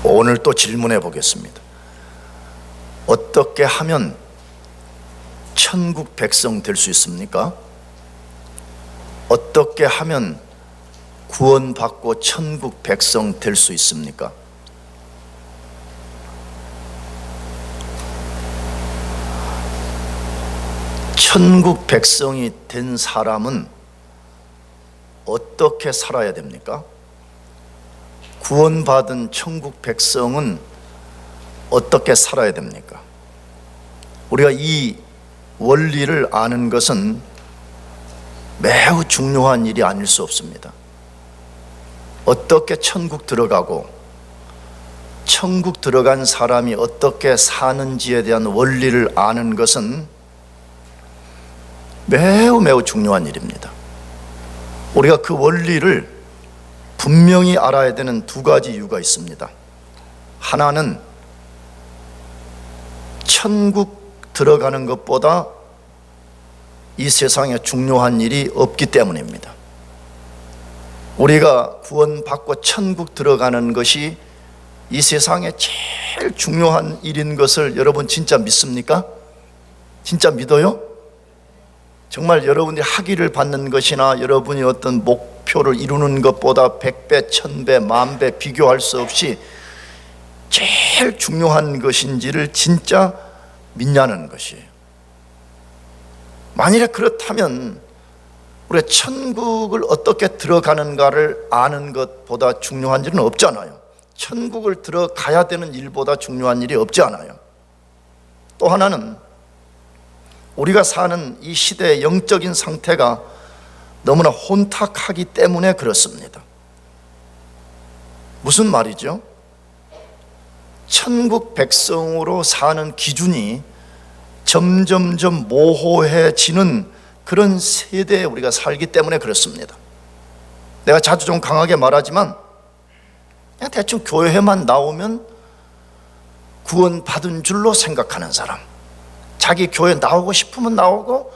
오늘 또 질문해 보겠습니다. 어떻게 하면 천국 백성 될 수 있습니까? 어떻게 하면 구원받고 천국 백성 될 수 있습니까? 천국 백성이 된 사람은 어떻게 살아야 됩니까? 구원받은 천국 백성은 어떻게 살아야 됩니까? 우리가 이 원리를 아는 것은 매우 중요한 일이 아닐 수 없습니다. 어떻게 천국 들어가고 천국 들어간 사람이 어떻게 사는지에 대한 원리를 아는 것은 매우 중요한 일입니다. 우리가 그 원리를 분명히 알아야 되는 두 가지 이유가 있습니다. 하나는 천국 들어가는 것보다 이 세상에 중요한 일이 없기 때문입니다. 우리가 구원받고 천국 들어가는 것이 이 세상에 제일 중요한 일인 것을 여러분 진짜 믿습니까? 진짜 믿어요? 정말 여러분이 학위를 받는 것이나 여러분이 어떤 목표를 이루는 것보다 100배, 1000배, 10,000배 비교할 수 없이 제일 중요한 것인지를 진짜 믿냐는 것이에요. 만일에 그렇다면 우리가 천국을 어떻게 들어가는가를 아는 것보다 중요한 일은 없잖아요. 천국을 들어가야 되는 일보다 중요한 일이 없지 않아요. 또 하나는 우리가 사는 이 시대의 영적인 상태가 너무나 혼탁하기 때문에 그렇습니다. 무슨 말이죠? 천국 백성으로 사는 기준이 점점점 모호해지는 그런 세대에 우리가 살기 때문에 그렇습니다. 내가 자주 좀 강하게 말하지만 그냥 대충 교회만 나오면 구원받은 줄로 생각하는 사람, 자기 교회 나오고 싶으면 나오고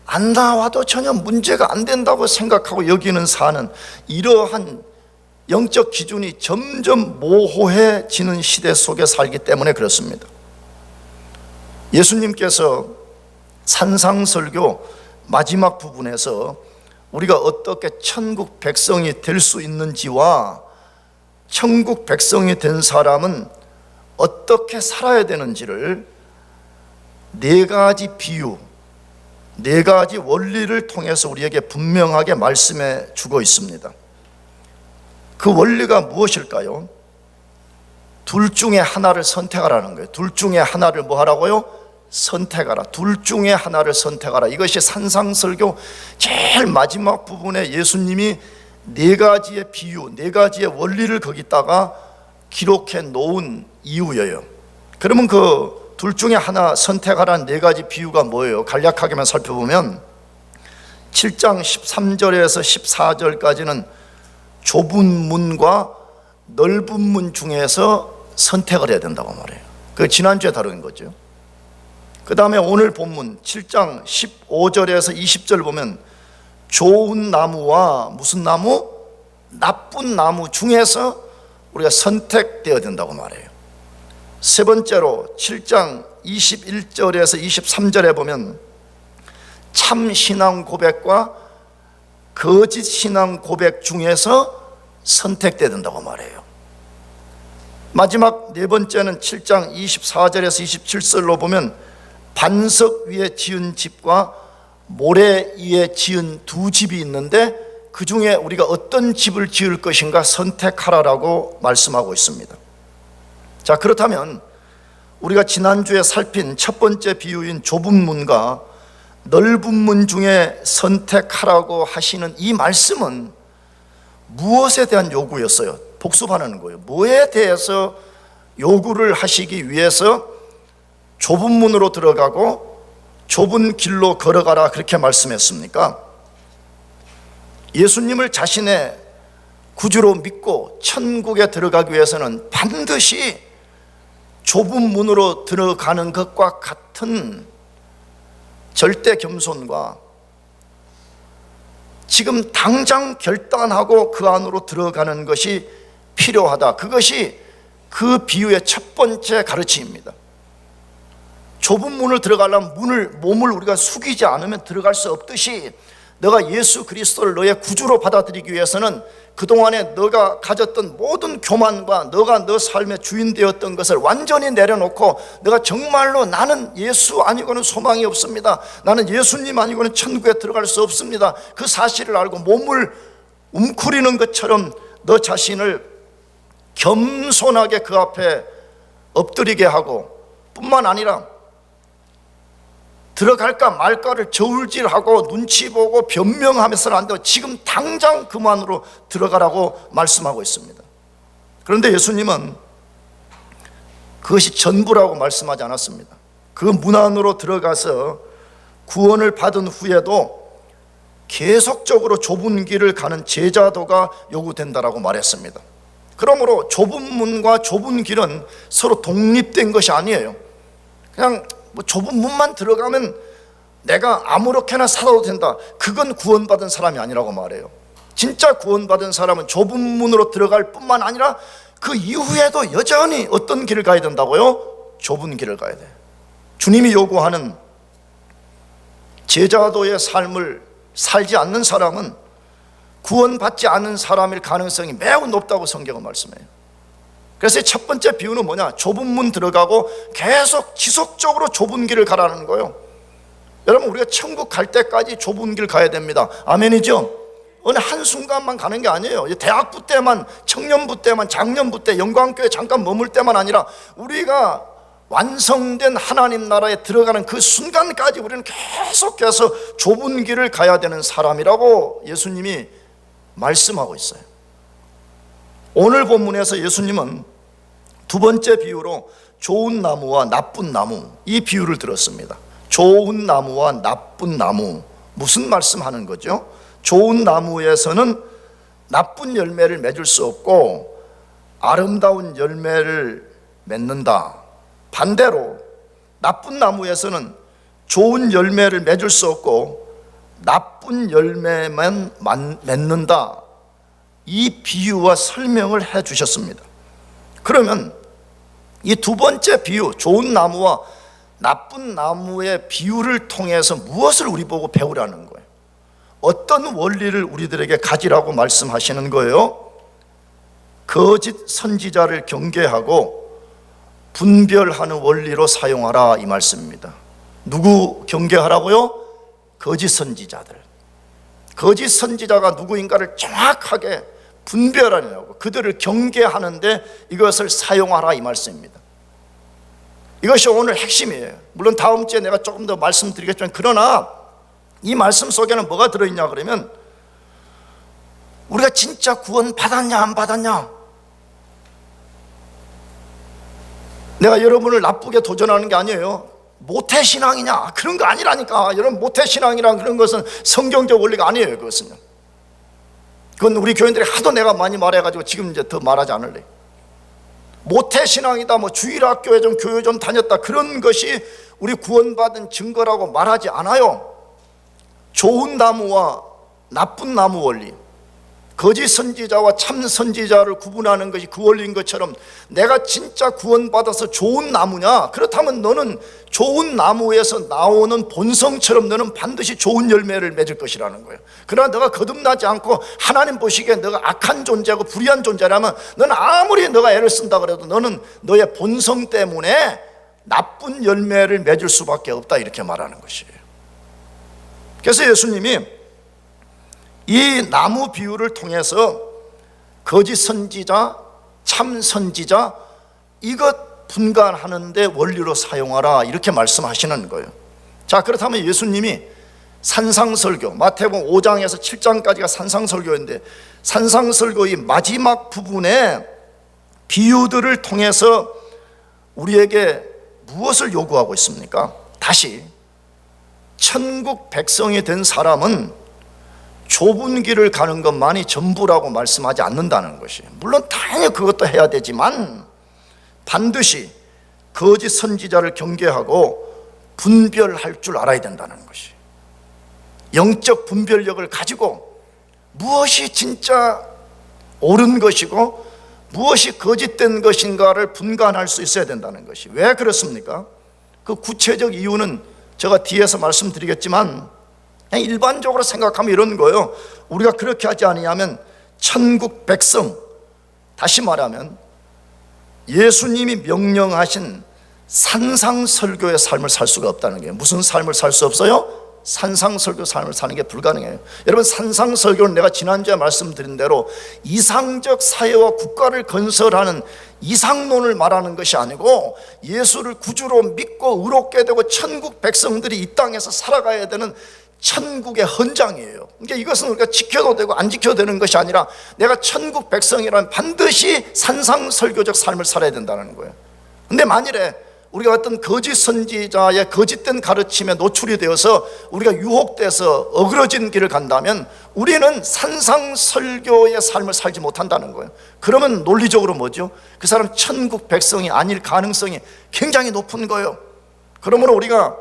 안 나와도 전혀 문제가 안 된다고 생각하고 여기는 사는 이러한 영적 기준이 점점 모호해지는 시대 속에 살기 때문에 그렇습니다. 예수님께서 산상설교 마지막 부분에서 우리가 어떻게 천국 백성이 될 수 있는지와 천국 백성이 된 사람은 어떻게 살아야 되는지를 네 가지 비유, 네 가지 원리를 통해서 우리에게 분명하게 말씀해 주고 있습니다. 그 원리가 무엇일까요? 둘 중에 하나를 선택하라는 거예요. 둘 중에 하나를 뭐 하라고요? 선택하라. 둘 중에 하나를 선택하라. 이것이 산상설교 제일 마지막 부분에 예수님이 네 가지의 비유, 네 가지의 원리를 거기다가 기록해 놓은 이유예요. 그러면 그 둘 중에 하나 선택하라는 네 가지 비유가 뭐예요? 간략하게만 살펴보면 7장 13절에서 14절까지는 좁은 문과 넓은 문 중에서 선택을 해야 된다고 말해요. 그 지난주에 다룬 거죠. 그 다음에 오늘 본문 7장 15절에서 20절 보면 좋은 나무와 무슨 나무? 나쁜 나무 중에서 우리가 선택되어야 된다고 말해요. 세 번째로 7장 21절에서 23절에 보면 참 신앙 고백과 거짓 신앙 고백 중에서 선택되어야 된다고 말해요. 마지막 네 번째는 7장 24절에서 27절로 보면 반석 위에 지은 집과 모래 위에 지은 두 집이 있는데 그 중에 우리가 어떤 집을 지을 것인가 선택하라라고 말씀하고 있습니다. 자, 그렇다면 우리가 지난주에 살핀 첫 번째 비유인 좁은 문과 넓은 문 중에 선택하라고 하시는 이 말씀은 무엇에 대한 요구였어요? 복습하는 거예요. 뭐에 대해서 요구를 하시기 위해서 좁은 문으로 들어가고 좁은 길로 걸어가라 그렇게 말씀했습니까? 예수님을 자신의 구주로 믿고 천국에 들어가기 위해서는 반드시 좁은 문으로 들어가는 것과 같은 절대 겸손과 지금 당장 결단하고 그 안으로 들어가는 것이 필요하다. 그것이 그 비유의 첫 번째 가르침입니다. 좁은 문을 들어가려면 몸을 우리가 숙이지 않으면 들어갈 수 없듯이, 너가 예수 그리스도를 너의 구주로 받아들이기 위해서는 그동안에 너가 가졌던 모든 교만과 너가 너 삶의 주인 되었던 것을 완전히 내려놓고, 너가 정말로 나는 예수 아니고는 소망이 없습니다, 나는 예수님 아니고는 천국에 들어갈 수 없습니다, 그 사실을 알고 몸을 움츠리는 것처럼 너 자신을 겸손하게 그 앞에 엎드리게 하고, 뿐만 아니라 들어갈까 말까를 저울질하고 눈치 보고 변명하면서는 안 되고 지금 당장 그만으로 들어가라고 말씀하고 있습니다. 그런데 예수님은 그것이 전부라고 말씀하지 않았습니다. 그 문 안으로 들어가서 구원을 받은 후에도 계속적으로 좁은 길을 가는 제자도가 요구된다라고 말했습니다. 그러므로 좁은 문과 좁은 길은 서로 독립된 것이 아니에요. 그냥 좁은 문만 들어가면 내가 아무렇게나 살아도 된다, 그건 구원받은 사람이 아니라고 말해요. 진짜 구원받은 사람은 좁은 문으로 들어갈 뿐만 아니라 그 이후에도 여전히 어떤 길을 가야 된다고요? 좁은 길을 가야 돼. 주님이 요구하는 제자도의 삶을 살지 않는 사람은 구원받지 않는 사람일 가능성이 매우 높다고 성경은 말씀해요. 그래서 첫 번째 비유는 뭐냐? 좁은 문 들어가고 계속 지속적으로 좁은 길을 가라는 거예요. 여러분, 우리가 천국 갈 때까지 좁은 길 가야 됩니다. 아멘이죠? 어느 한순간만 가는 게 아니에요. 대학부 때만, 청년부 때만, 장년부 때, 영광교회 잠깐 머물 때만 아니라 우리가 완성된 하나님 나라에 들어가는 그 순간까지 우리는 계속해서 좁은 길을 가야 되는 사람이라고 예수님이 말씀하고 있어요. 오늘 본문에서 예수님은 두 번째 비유로 좋은 나무와 나쁜 나무, 이 비유를 들었습니다. 좋은 나무와 나쁜 나무, 무슨 말씀하는 거죠? 좋은 나무에서는 나쁜 열매를 맺을 수 없고 아름다운 열매를 맺는다. 반대로 나쁜 나무에서는 좋은 열매를 맺을 수 없고 나쁜 열매만 맺는다. 이 비유와 설명을 해 주셨습니다. 그러면 이 두 번째 비유, 좋은 나무와 나쁜 나무의 비유를 통해서 무엇을 우리 보고 배우라는 거예요? 어떤 원리를 우리들에게 가지라고 말씀하시는 거예요? 거짓 선지자를 경계하고 분별하는 원리로 사용하라, 이 말씀입니다. 누구 경계하라고요? 거짓 선지자들. 거짓 선지자가 누구인가를 정확하게 분별하려고, 그들을 경계하는데 이것을 사용하라, 이 말씀입니다. 이것이 오늘 핵심이에요. 물론 다음 주에 내가 조금 더 말씀드리겠지만, 그러나 이 말씀 속에는 뭐가 들어있냐 그러면, 우리가 진짜 구원 받았냐 안 받았냐, 내가 여러분을 나쁘게 도전하는 게 아니에요. 모태신앙이냐, 그런 거 아니라니까. 여러분, 모태신앙이란 그런 것은 성경적 원리가 아니에요. 그건 우리 교인들이 하도 내가 많이 말해가지고 지금 이제 더 말하지 않을래. 모태신앙이다, 주일학교에 좀 교회 좀 다녔다, 그런 것이 우리 구원받은 증거라고 말하지 않아요. 좋은 나무와 나쁜 나무 원리, 거짓 선지자와 참 선지자를 구분하는 것이 그 원리인 것처럼, 내가 진짜 구원받아서 좋은 나무냐? 그렇다면 너는 좋은 나무에서 나오는 본성처럼 너는 반드시 좋은 열매를 맺을 것이라는 거예요. 그러나 너가 거듭나지 않고 하나님 보시기에 너가 악한 존재고 불의한 존재라면, 너는 아무리 너가 애를 쓴다 그래도 너는 너의 본성 때문에 나쁜 열매를 맺을 수밖에 없다, 이렇게 말하는 것이에요. 그래서 예수님이 이 나무 비유를 통해서 거짓 선지자, 참 선지자, 이것 분간하는데 원리로 사용하라, 이렇게 말씀하시는 거예요. 자, 그렇다면 예수님이 산상설교, 마태복음 5장에서 7장까지가 산상설교인데, 산상설교의 마지막 부분에 비유들을 통해서 우리에게 무엇을 요구하고 있습니까? 다시, 천국 백성이 된 사람은 좁은 길을 가는 것만이 전부라고 말씀하지 않는다는 것이, 물론 당연히 그것도 해야 되지만 반드시 거짓 선지자를 경계하고 분별할 줄 알아야 된다는 것이, 영적 분별력을 가지고 무엇이 진짜 옳은 것이고 무엇이 거짓된 것인가를 분간할 수 있어야 된다는 것이. 왜 그렇습니까? 그 구체적 이유는 제가 뒤에서 말씀드리겠지만, 그냥 일반적으로 생각하면 이런 거예요. 우리가 그렇게 하지 아니하면 천국 백성, 다시 말하면 예수님이 명령하신 산상설교의 삶을 살 수가 없다는 거예요. 무슨 삶을 살 수 없어요? 산상설교 삶을 사는 게 불가능해요. 여러분, 산상설교는 내가 지난주에 말씀드린 대로 이상적 사회와 국가를 건설하는 이상론을 말하는 것이 아니고, 예수를 구주로 믿고 의롭게 되고 천국 백성들이 이 땅에서 살아가야 되는 천국의 헌장이에요. 그러니까 이것은 우리가 지켜도 되고 안 지켜도 되는 것이 아니라, 내가 천국 백성이라면 반드시 산상설교적 삶을 살아야 된다는 거예요. 근데 만일에 우리가 어떤 거짓 선지자의 거짓된 가르침에 노출이 되어서 우리가 유혹돼서 어그러진 길을 간다면 우리는 산상설교의 삶을 살지 못한다는 거예요. 그러면 논리적으로 뭐죠? 그 사람 천국 백성이 아닐 가능성이 굉장히 높은 거예요. 그러므로 우리가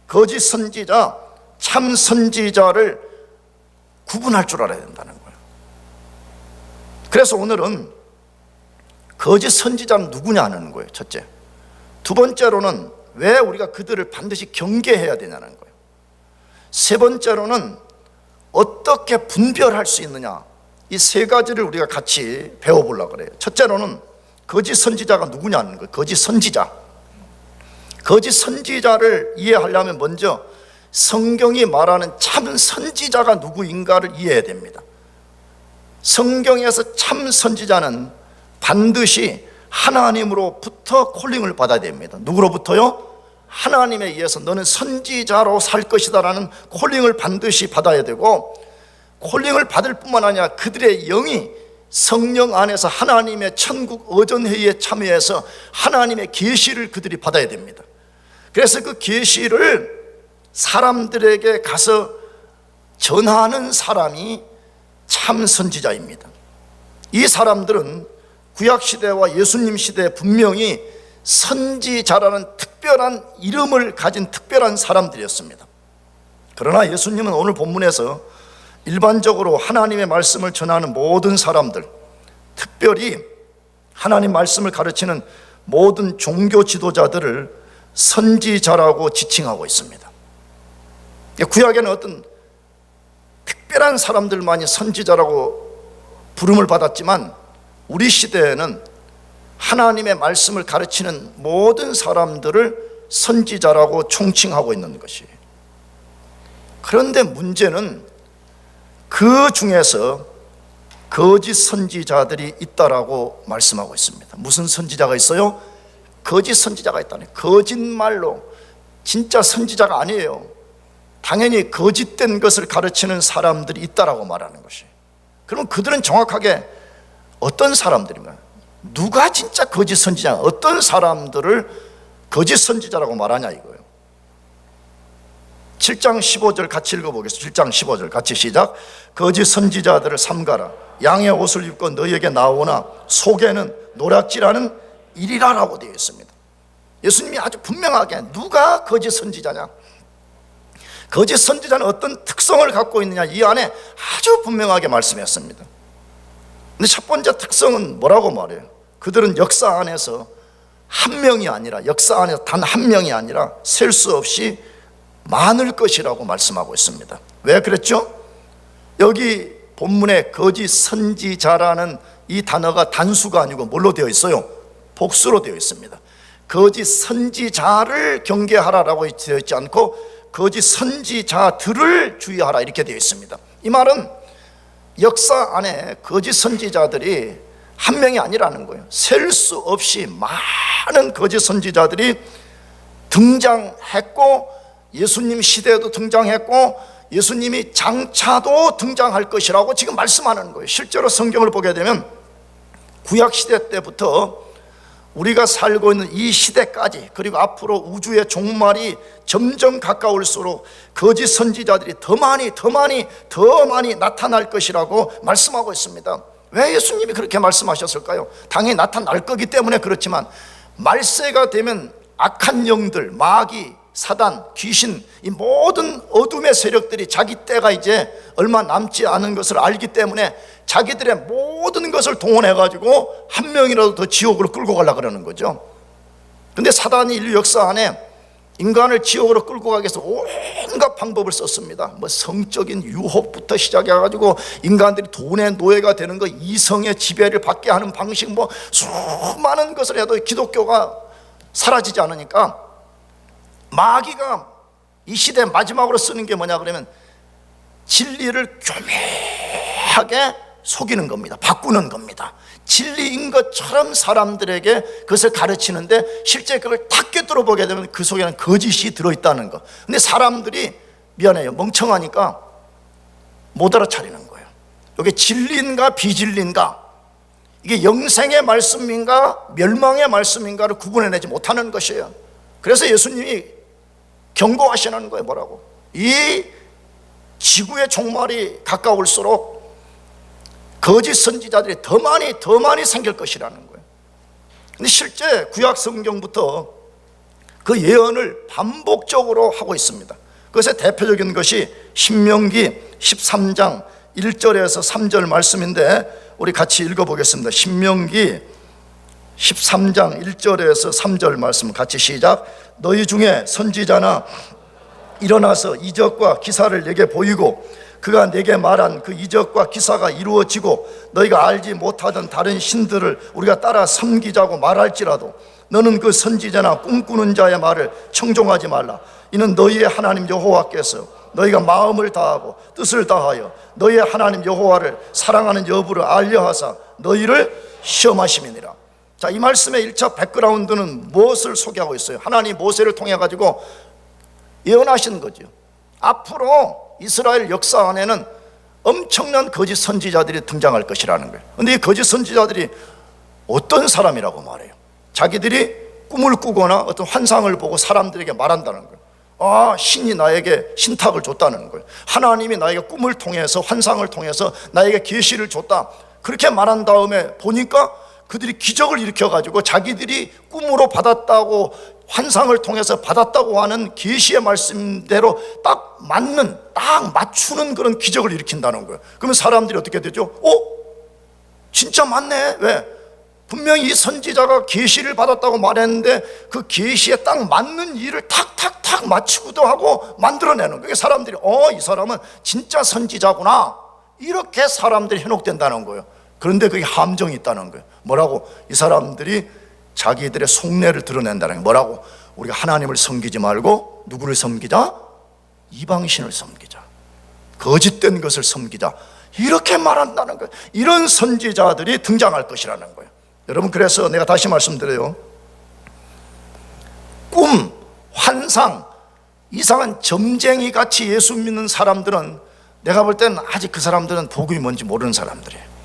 거짓 선지자, 참 선지자를 구분할 줄 알아야 된다는 거예요. 그래서 오늘은 거짓 선지자는 누구냐는 거예요. 첫째. 두 번째로는 왜 우리가 그들을 반드시 경계해야 되냐는 거예요. 세 번째로는 어떻게 분별할 수 있느냐, 이 세 가지를 우리가 같이 배워보려고 그래요. 첫째로는 거짓 선지자가 누구냐는 거예요. 거짓 선지자. 거짓 선지자를 이해하려면 먼저 성경이 말하는 참 선지자가 누구인가를 이해해야 됩니다. 성경에서 참 선지자는 반드시 하나님으로부터 콜링을 받아야 됩니다. 누구로부터요? 하나님에 의해서 너는 선지자로 살 것이다 라는 콜링을 반드시 받아야 되고, 콜링을 받을 뿐만 아니라 그들의 영이 성령 안에서 하나님의 천국 어전회의에 참여해서 하나님의 계시를 그들이 받아야 됩니다. 그래서 그 계시를 사람들에게 가서 전하는 사람이 참 선지자입니다. 이 사람들은 구약시대와 예수님 시대에 분명히 선지자라는 특별한 이름을 가진 특별한 사람들이었습니다. 그러나 예수님은 오늘 본문에서 일반적으로 하나님의 말씀을 전하는 모든 사람들, 특별히 하나님 말씀을 가르치는 모든 종교 지도자들을 선지자라고 지칭하고 있습니다. 구약에는 어떤 특별한 사람들만이 선지자라고 부름을 받았지만, 우리 시대에는 하나님의 말씀을 가르치는 모든 사람들을 선지자라고 총칭하고 있는 것이에요. 그런데 문제는 그 중에서 거짓 선지자들이 있다라고 말씀하고 있습니다. 무슨 선지자가 있어요? 거짓 선지자가 있다네. 거짓말로, 진짜 선지자가 아니에요. 당연히 거짓된 것을 가르치는 사람들이 있다라고 말하는 것이에요. 그러면 그들은 정확하게 어떤 사람들인가요? 누가 진짜 거짓 선지자, 어떤 사람들을 거짓 선지자라고 말하냐 이거예요. 7장 15절 같이 읽어보겠습니다. 7장 15절 같이 시작. 거짓 선지자들을 삼가라. 양의 옷을 입고 너희에게 나오나 속에는 노략질하는 일이라라고 되어 있습니다. 예수님이 아주 분명하게 누가 거짓 선지자냐, 거짓 선지자는 어떤 특성을 갖고 있느냐, 이 안에 아주 분명하게 말씀했습니다. 근데 첫 번째 특성은 뭐라고 말해요? 그들은 역사 안에서 한 명이 아니라, 역사 안에서 단 한 명이 아니라 셀 수 없이 많을 것이라고 말씀하고 있습니다. 왜 그랬죠? 여기 본문에 거짓 선지자라는 이 단어가 단수가 아니고 뭘로 되어 있어요? 복수로 되어 있습니다. 거짓 선지자를 경계하라라고 되어 있지 않고 거짓 선지자들을 주의하라 이렇게 되어 있습니다. 이 말은 역사 안에 거짓 선지자들이 한 명이 아니라는 거예요. 셀 수 없이 많은 거짓 선지자들이 등장했고, 예수님 시대에도 등장했고, 예수님이 장차도 등장할 것이라고 지금 말씀하는 거예요. 실제로 성경을 보게 되면 구약 시대 때부터 우리가 살고 있는 이 시대까지, 그리고 앞으로 우주의 종말이 점점 가까울수록 거짓 선지자들이 더 많이 나타날 것이라고 말씀하고 있습니다. 왜 예수님이 그렇게 말씀하셨을까요? 당연히 나타날 거기 때문에 그렇지만, 말세가 되면 악한 영들, 마귀, 사단, 귀신, 이 모든 어둠의 세력들이 자기 때가 이제 얼마 남지 않은 것을 알기 때문에 자기들의 모든 것을 동원해가지고 한 명이라도 더 지옥으로 끌고 가려고 그러는 거죠. 근데 사단이 인류 역사 안에 인간을 지옥으로 끌고 가기 위해서 온갖 방법을 썼습니다. 뭐 성적인 유혹부터 시작해가지고 인간들이 돈의 노예가 되는 거, 이성의 지배를 받게 하는 방식, 뭐 수많은 것을 해도 기독교가 사라지지 않으니까 마귀가 이 시대 마지막으로 쓰는 게 뭐냐 그러면 진리를 교묘하게 속이는 겁니다. 바꾸는 겁니다. 진리인 것처럼 사람들에게 그것을 가르치는데 실제 그걸 딱 꿰뚫어 보게 되면 그 속에는 거짓이 들어있다는 거. 근데 사람들이 미안해요, 멍청하니까 못 알아차리는 거예요. 이게 진리인가 비진리인가, 이게 영생의 말씀인가 멸망의 말씀인가를 구분해내지 못하는 것이에요. 그래서 예수님이 경고하시는 거예요. 뭐라고? 이 지구의 종말이 가까울수록 거짓 선지자들이 더 많이 생길 것이라는 거예요. 근데 실제 구약 성경부터 그 예언을 반복적으로 하고 있습니다. 그것의 대표적인 것이 신명기 13장 1절에서 3절 말씀인데 우리 같이 읽어보겠습니다. 신명기 13장 1절에서 3절 말씀 같이 시작. 너희 중에 선지자나 일어나서 이적과 기사를 내게 보이고 그가 내게 말한 그 이적과 기사가 이루어지고 너희가 알지 못하던 다른 신들을 우리가 따라 섬기자고 말할지라도 너는 그 선지자나 꿈꾸는 자의 말을 청종하지 말라. 이는 너희의 하나님 여호와께서 너희가 마음을 다하고 뜻을 다하여 너희의 하나님 여호와를 사랑하는 여부를 알려하사 너희를 시험하심이니라. 자, 이 말씀의 1차 백그라운드는 무엇을 소개하고 있어요? 하나님 모세를 통해 가지고 예언하신 거죠. 앞으로 이스라엘 역사 안에는 엄청난 거짓 선지자들이 등장할 것이라는 거예요. 그런데 이 거짓 선지자들이 어떤 사람이라고 말해요? 자기들이 꿈을 꾸거나 어떤 환상을 보고 사람들에게 말한다는 거예요. 아, 신이 나에게 신탁을 줬다는 거예요. 하나님이 나에게 꿈을 통해서 환상을 통해서 나에게 계시를 줬다. 그렇게 말한 다음에 보니까 그들이 기적을 일으켜가지고 자기들이 꿈으로 받았다고 환상을 통해서 받았다고 하는 계시의 말씀대로 딱 맞추는 그런 기적을 일으킨다는 거예요. 그러면 사람들이 어떻게 되죠? 진짜 맞네. 왜? 분명히 이 선지자가 계시를 받았다고 말했는데 그 계시에 딱 맞는 일을 탁탁탁 맞추기도 하고 만들어내는 거예요. 사람들이 이 사람은 진짜 선지자구나, 이렇게 사람들이 현혹된다는 거예요. 그런데 그게 함정이 있다는 거예요. 뭐라고? 이 사람들이 자기들의 속내를 드러낸다는 거예요. 뭐라고? 우리가 하나님을 섬기지 말고 누구를 섬기자? 이방신을 섬기자, 거짓된 것을 섬기자, 이렇게 말한다는 거예요. 이런 선지자들이 등장할 것이라는 거예요. 여러분, 그래서 내가 다시 말씀드려요. 꿈, 환상, 이상한 점쟁이 같이 예수 믿는 사람들은 내가 볼 때는 아직 그 사람들은 복음이 뭔지 모르는 사람들이에요.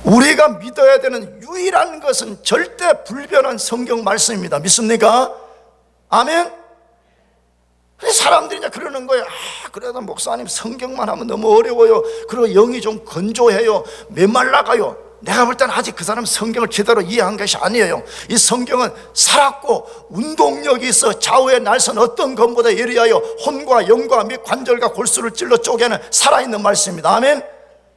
우리가 믿어야 되는 유일한 것은 절대 불변한 성경 말씀입니다. 믿습니까? 아멘? 사람들이 이제 그러는 거예요. 그래도 목사님 성경만 하면 너무 어려워요. 그리고 영이 좀 건조해요. 메말라가요. 내가 볼 때는 아직 그 사람 성경을 제대로 이해한 것이 아니에요. 이 성경은 살았고 운동력이 있어 좌우의 날선 어떤 것보다 예리하여 혼과 영과 및 관절과 골수를 찔러 쪼개는 살아있는 말씀입니다. 아멘?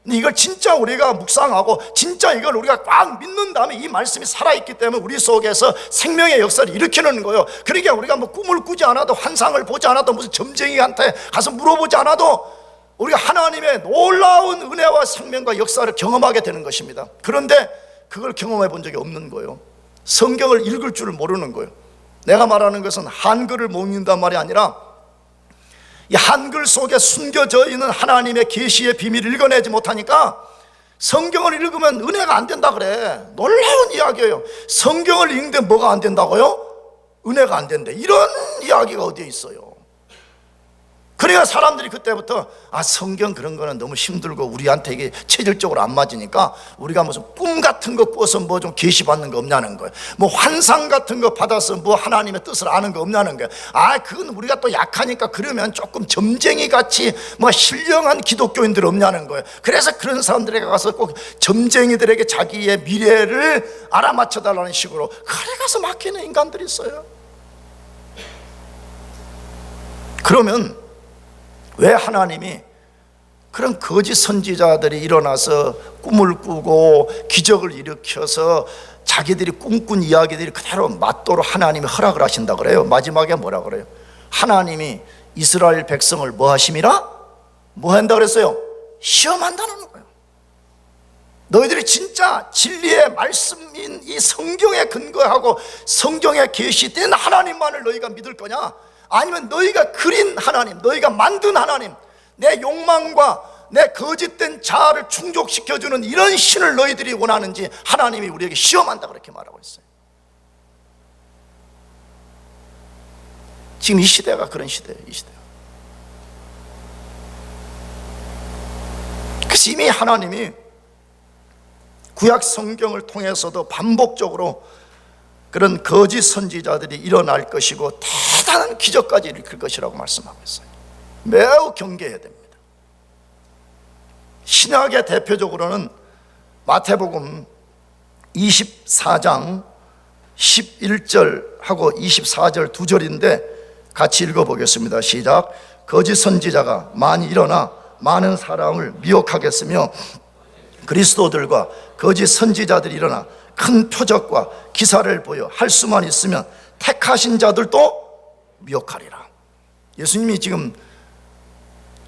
이걸 진짜 우리가 묵상하고 진짜 이걸 우리가 꽉 믿는 다음에 이 말씀이 살아있기 때문에 우리 속에서 생명의 역사를 일으키는 거예요. 그러니까 우리가 뭐 꿈을 꾸지 않아도 환상을 보지 않아도 무슨 점쟁이한테 가서 물어보지 않아도 우리가 하나님의 놀라운 은혜와 생명과 역사를 경험하게 되는 것입니다. 그런데 그걸 경험해 본 적이 없는 거예요. 성경을 읽을 줄을 모르는 거예요. 내가 말하는 것은 한글을 못 읽는단 말이 아니라 이 한글 속에 숨겨져 있는 하나님의 계시의 비밀을 읽어내지 못하니까 성경을 읽으면 은혜가 안 된다 그래. 놀라운 이야기예요. 성경을 읽는데 뭐가 안 된다고요? 은혜가 안 된대. 이런 이야기가 어디에 있어요? 그래야 사람들이 그때부터 성경 그런 거는 너무 힘들고 우리한테 이게 체질적으로 안 맞으니까 우리가 무슨 꿈 같은 거 꿔서 뭐 좀 계시받는 거 없냐는 거예요. 뭐 환상 같은 거 받아서 뭐 하나님의 뜻을 아는 거 없냐는 거예요. 그건 우리가 또 약하니까 그러면 조금 점쟁이 같이 뭐 신령한 기독교인들 없냐는 거예요. 그래서 그런 사람들에게 가서 꼭 점쟁이들에게 자기의 미래를 알아맞혀 달라는 식으로 그래 가서 맡기는 인간들이 있어요. 그러면 왜 하나님이 그런 거짓 선지자들이 일어나서 꿈을 꾸고 기적을 일으켜서 자기들이 꿈꾼 이야기들이 그대로 맞도록 하나님이 허락을 하신다 그래요? 마지막에 뭐라 그래요? 하나님이 이스라엘 백성을 뭐 하심이라? 뭐 한다 그랬어요? 시험한다는 거예요. 너희들이 진짜 진리의 말씀인 이 성경에 근거하고 성경에 계시된 하나님만을 너희가 믿을 거냐? 아니면 너희가 그린 하나님, 너희가 만든 하나님, 내 욕망과 내 거짓된 자아를 충족시켜주는 이런 신을 너희들이 원하는지 하나님이 우리에게 시험한다 그렇게 말하고 있어요. 지금 이 시대가 그런 시대예요. 이 시대가. 그래서 이미 하나님이 구약 성경을 통해서도 반복적으로 그런 거짓 선지자들이 일어날 것이고 대단한 기적까지 일으킬 것이라고 말씀하고 있어요. 매우 경계해야 됩니다. 신약의 대표적으로는 마태복음 24장 11절하고 24절 두 절인데 같이 읽어보겠습니다. 시작. 거짓 선지자가 많이 일어나 많은 사람을 미혹하겠으며 그리스도들과 거짓 선지자들이 일어나 큰 표적과 기사를 보여 할 수만 있으면 택하신 자들도 미혹하리라. 예수님이 지금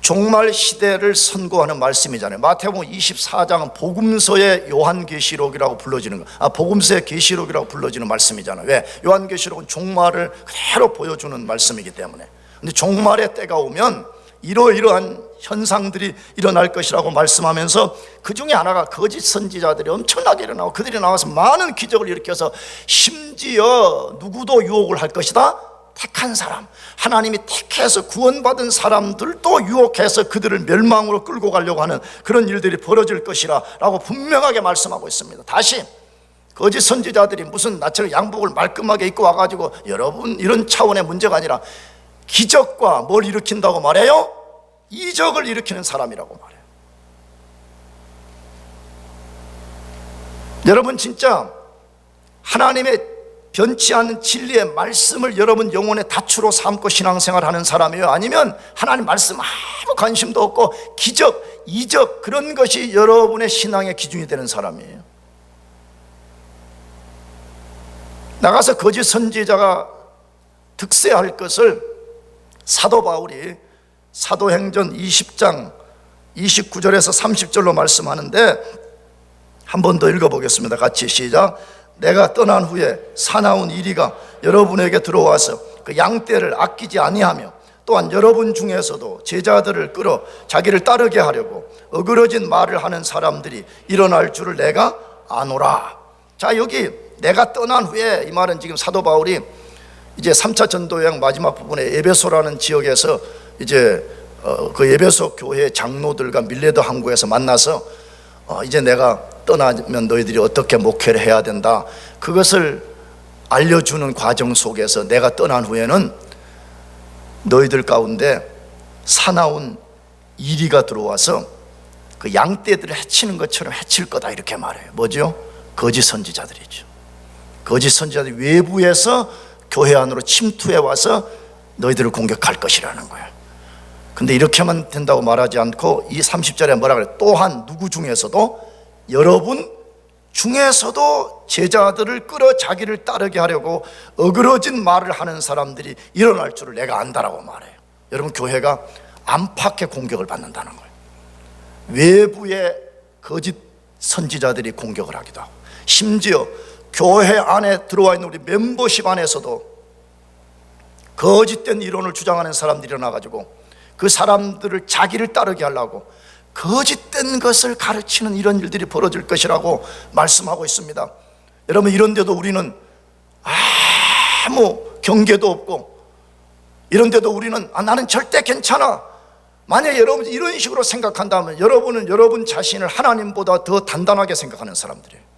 종말 시대를 선고하는 말씀이잖아요. 마태복음 24장은 복음서의 요한계시록이라고 불러지는 거, 복음서의 계시록이라고 불러지는 말씀이잖아요. 왜? 요한계시록은 종말을 그대로 보여주는 말씀이기 때문에. 근데 종말의 때가 오면 이러이러한 현상들이 일어날 것이라고 말씀하면서 그 중에 하나가 거짓 선지자들이 엄청나게 일어나고 그들이 나와서 많은 기적을 일으켜서 심지어 누구도 유혹을 할 것이다. 택한 사람, 하나님이 택해서 구원받은 사람들도 유혹해서 그들을 멸망으로 끌고 가려고 하는 그런 일들이 벌어질 것이라 라고 분명하게 말씀하고 있습니다. 다시 거짓 선지자들이 무슨 나처럼 양복을 말끔하게 입고 와가지고 여러분 이런 차원의 문제가 아니라 기적과 뭘 일으킨다고 말해요? 이적을 일으키는 사람이라고 말해요. 여러분 진짜 하나님의 변치 않는 진리의 말씀을 여러분 영혼의 다추로 삼고 신앙생활하는 사람이에요? 아니면 하나님 말씀 아무 관심도 없고 기적, 이적 그런 것이 여러분의 신앙의 기준이 되는 사람이에요? 나가서 거짓 선지자가 득세할 것을 사도 바울이 사도행전 20장 29절에서 30절로 말씀하는데 한 번 더 읽어보겠습니다. 같이 시작. 내가 떠난 후에 사나운 이리가 여러분에게 들어와서 그 양떼를 아끼지 아니하며 또한 여러분 중에서도 제자들을 끌어 자기를 따르게 하려고 어그러진 말을 하는 사람들이 일어날 줄을 내가 아노라. 자, 여기 내가 떠난 후에 이 말은 지금 사도 바울이 이제 3차 전도 여행 마지막 부분에 에베소라는 지역에서 이제 그 에베소 교회 장로들과 밀레도 항구에서 만나서 이제 내가 떠나면 너희들이 어떻게 목회를 해야 된다, 그것을 알려주는 과정 속에서 내가 떠난 후에는 너희들 가운데 사나운 이리가 들어와서 그 양떼들을 해치는 것처럼 해칠 거다 이렇게 말해요. 뭐죠? 거짓 선지자들이죠. 거짓 선지자들이 외부에서 교회 안으로 침투해 와서 너희들을 공격할 것이라는 거예요. 근데 이렇게만 된다고 말하지 않고 이 30절에 뭐라 그래요? 또한 누구 중에서도 여러분 중에서도 제자들을 끌어 자기를 따르게 하려고 어그러진 말을 하는 사람들이 일어날 줄을 내가 안다라고 말해요. 여러분 교회가 안팎의 공격을 받는다는 거예요. 외부의 거짓 선지자들이 공격을 하기도 하고 심지어 교회 안에 들어와 있는 우리 멤버십 안에서도 거짓된 이론을 주장하는 사람들이 일어나가지고 그 사람들을 자기를 따르게 하려고 거짓된 것을 가르치는 이런 일들이 벌어질 것이라고 말씀하고 있습니다. 여러분 이런데도 우리는 아무 경계도 없고 이런데도 우리는 나는 절대 괜찮아. 만약에 여러분이 이런 식으로 생각한다면 여러분은 여러분 자신을 하나님보다 더 단단하게 생각하는 사람들이에요.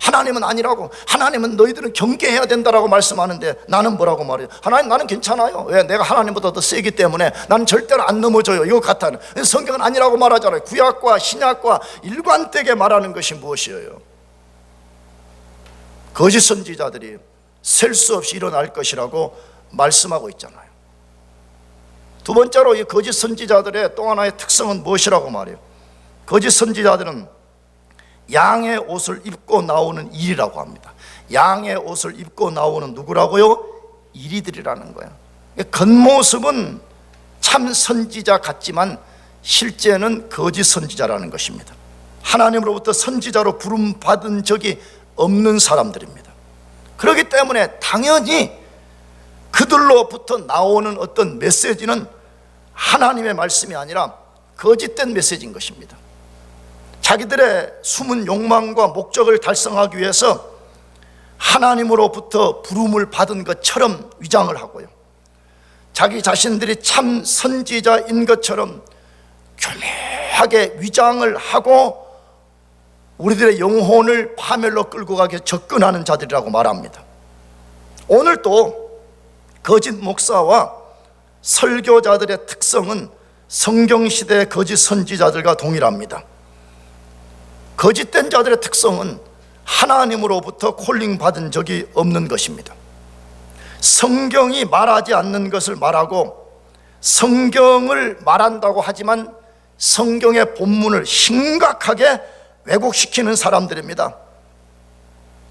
하나님은 아니라고, 하나님은 너희들은 경계해야 된다라고 말씀하는데 나는 뭐라고 말해요? 하나님 나는 괜찮아요. 왜? 내가 하나님보다 더 세기 때문에 나는 절대로 안 넘어져요. 이거 같아는 성경은 아니라고 말하잖아요. 구약과 신약과 일관되게 말하는 것이 무엇이에요? 거짓 선지자들이 셀 수 없이 일어날 것이라고 말씀하고 있잖아요. 두 번째로 이 거짓 선지자들의 또 하나의 특성은 무엇이라고 말해요? 거짓 선지자들은 양의 옷을 입고 나오는 일이라고 합니다. 양의 옷을 입고 나오는 누구라고요? 이리들이라는 거예요. 겉모습은 참 선지자 같지만 실제는 거짓 선지자라는 것입니다. 하나님으로부터 선지자로 부름받은 적이 없는 사람들입니다. 그렇기 때문에 당연히 그들로부터 나오는 어떤 메시지는 하나님의 말씀이 아니라 거짓된 메시지인 것입니다. 자기들의 숨은 욕망과 목적을 달성하기 위해서 하나님으로부터 부름을 받은 것처럼 위장을 하고요, 자기 자신들이 참 선지자인 것처럼 교묘하게 위장을 하고 우리들의 영혼을 파멸로 끌고 가게 접근하는 자들이라고 말합니다. 오늘 또 거짓 목사와 설교자들의 특성은 성경시대의 거짓 선지자들과 동일합니다. 거짓된 자들의 특성은 하나님으로부터 콜링 받은 적이 없는 것입니다. 성경이 말하지 않는 것을 말하고 성경을 말한다고 하지만 성경의 본문을 심각하게 왜곡시키는 사람들입니다.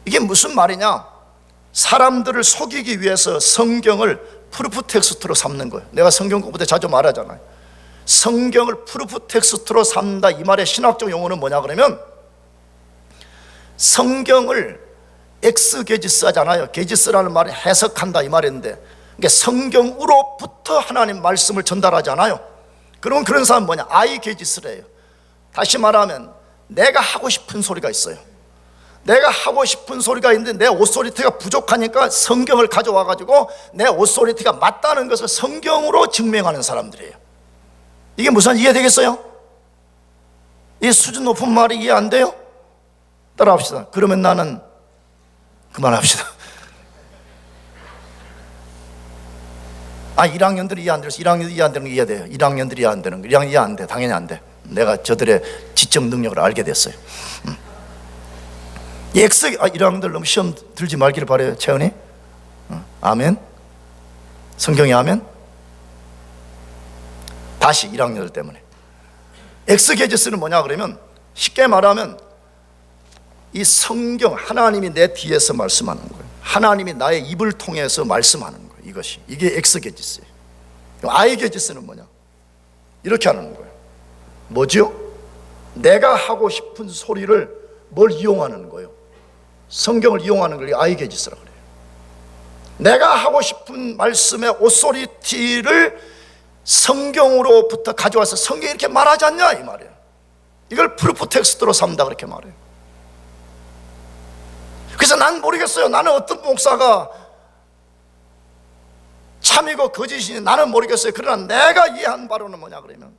이게 무슨 말이냐? 사람들을 속이기 위해서 성경을 프루프 텍스트로 삼는 거예요. 내가 성경 공부 때 자주 말하잖아요. 성경을 프루프 텍스트로 삼는다, 이 말의 신학적 용어는 뭐냐 그러면, 성경을 엑스게지스 하잖아요. 게지스라는 말을 해석한다 이 말인데, 그러니까 성경으로부터 하나님 말씀을 전달하잖아요. 그러면 그런 사람은 뭐냐? 아이게지스래요. 다시 말하면 내가 하고 싶은 소리가 있어요. 내가 하고 싶은 소리가 있는데 내 오소리티가 부족하니까 성경을 가져와 가지고 내 오소리티가 맞다는 것을 성경으로 증명하는 사람들이에요. 이게 무슨 이해되겠어요? 이 수준 높은 말이 이해 안 돼요? 따라합시다. 그러면 나는 그만합시다. 1학년들이 이해 안 돼서 1학년들이 이해 안 되는 거 이해돼요. 1학년들이 이해 안 되는 거 1학년 이해 안 돼. 당연히 안 돼. 내가 저들의 지적 능력을 알게 됐어요. 이 X 1학년들 너무 시험 들지 말기를 바라요. 채은이? 아멘? 성경이 아멘? 다시 1학년들 때문에 엑스게지스는 뭐냐 그러면, 쉽게 말하면 이 성경, 하나님이 내 뒤에서 말씀하는 거예요. 하나님이 나의 입을 통해서 말씀하는 거예요. 이게 엑스게지스예요. 아이게지스는 뭐냐? 이렇게 하는 거예요. 뭐죠? 내가 하고 싶은 소리를 뭘 이용하는 거예요? 성경을 이용하는 걸 아이게지스라고 그래요. 내가 하고 싶은 말씀의 오소리티를 성경으로부터 가져와서 성경이 이렇게 말하지 않냐 이 말이에요. 이걸 프루프 텍스트로 삼다 그렇게 말해요. 그래서 난 모르겠어요. 나는 어떤 목사가 참이고 거짓이니 나는 모르겠어요. 그러나 내가 이해한 바로는 뭐냐 그러면,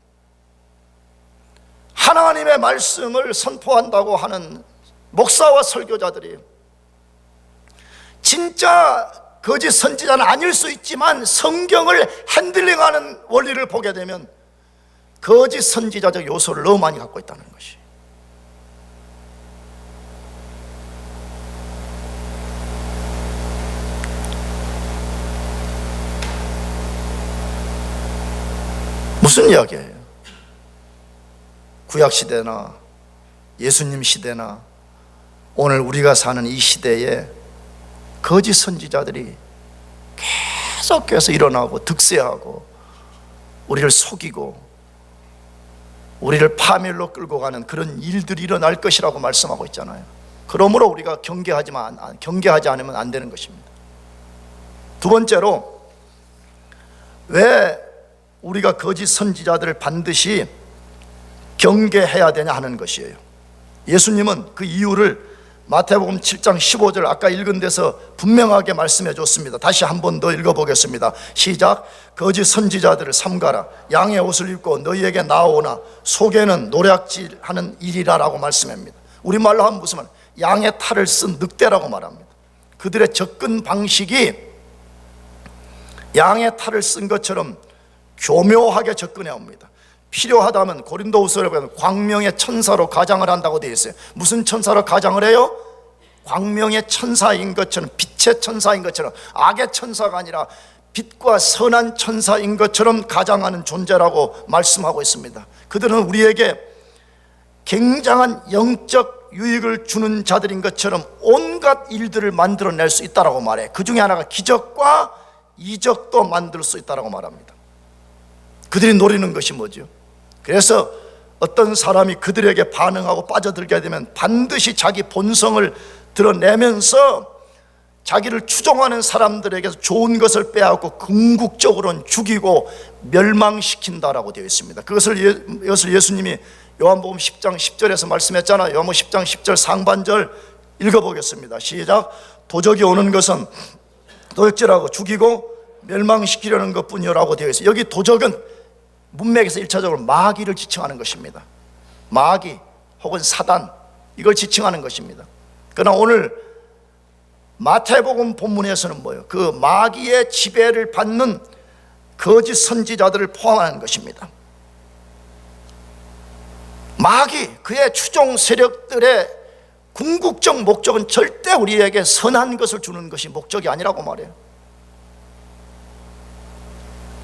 하나님의 말씀을 선포한다고 하는 목사와 설교자들이 진짜 거짓 선지자는 아닐 수 있지만 성경을 핸들링하는 원리를 보게 되면 거짓 선지자적 요소를 너무 많이 갖고 있다는 것이. 무슨 이야기예요? 구약시대나 예수님 시대나 오늘 우리가 사는 이 시대에 거짓 선지자들이 계속해서 일어나고 득세하고 우리를 속이고 우리를 파멸로 끌고 가는 그런 일들이 일어날 것이라고 말씀하고 있잖아요. 그러므로 우리가 경계하지 않으면 안 되는 것입니다. 두 번째로, 왜 우리가 거짓 선지자들을 반드시 경계해야 되냐 하는 것이에요. 예수님은 그 이유를 마태복음 7장 15절 아까 읽은 데서 분명하게 말씀해 줬습니다. 다시 한 번 더 읽어보겠습니다. 시작. 거짓 선지자들을 삼가라. 양의 옷을 입고 너희에게 나오나 속에는 노략질하는 일이라라고 말씀합니다. 우리말로 하면 무슨 말? 양의 탈을 쓴 늑대라고 말합니다. 그들의 접근 방식이 양의 탈을 쓴 것처럼 교묘하게 접근해 옵니다. 필요하다면 고린도후서에 보면 광명의 천사로 가장을 한다고 되어 있어요. 무슨 천사로 가장을 해요? 광명의 천사인 것처럼, 빛의 천사인 것처럼, 악의 천사가 아니라 빛과 선한 천사인 것처럼 가장하는 존재라고 말씀하고 있습니다. 그들은 우리에게 굉장한 영적 유익을 주는 자들인 것처럼 온갖 일들을 만들어낼 수 있다고 말해. 그 중에 하나가 기적과 이적도 만들 수 있다고 말합니다. 그들이 노리는 것이 뭐죠? 그래서 어떤 사람이 그들에게 반응하고 빠져들게 되면 반드시 자기 본성을 드러내면서 자기를 추종하는 사람들에게서 좋은 것을 빼앗고 궁극적으로는 죽이고 멸망시킨다라고 되어 있습니다. 이것을 예수님이 요한복음 10장 10절에서 말씀했잖아요. 요한복음 10장 10절 상반절 읽어보겠습니다. 시작. 도적이 오는 것은 도적질하고 죽이고 멸망시키려는 것뿐이라고 되어 있어요. 여기 도적은 문맥에서 1차적으로 마귀를 지칭하는 것입니다. 마귀 혹은 사단, 이걸 지칭하는 것입니다. 그러나 오늘 마태복음 본문에서는 뭐예요? 그 마귀의 지배를 받는 거짓 선지자들을 포함하는 것입니다. 마귀, 그의 추종 세력들의 궁극적 목적은 절대 우리에게 선한 것을 주는 것이 목적이 아니라고 말해요.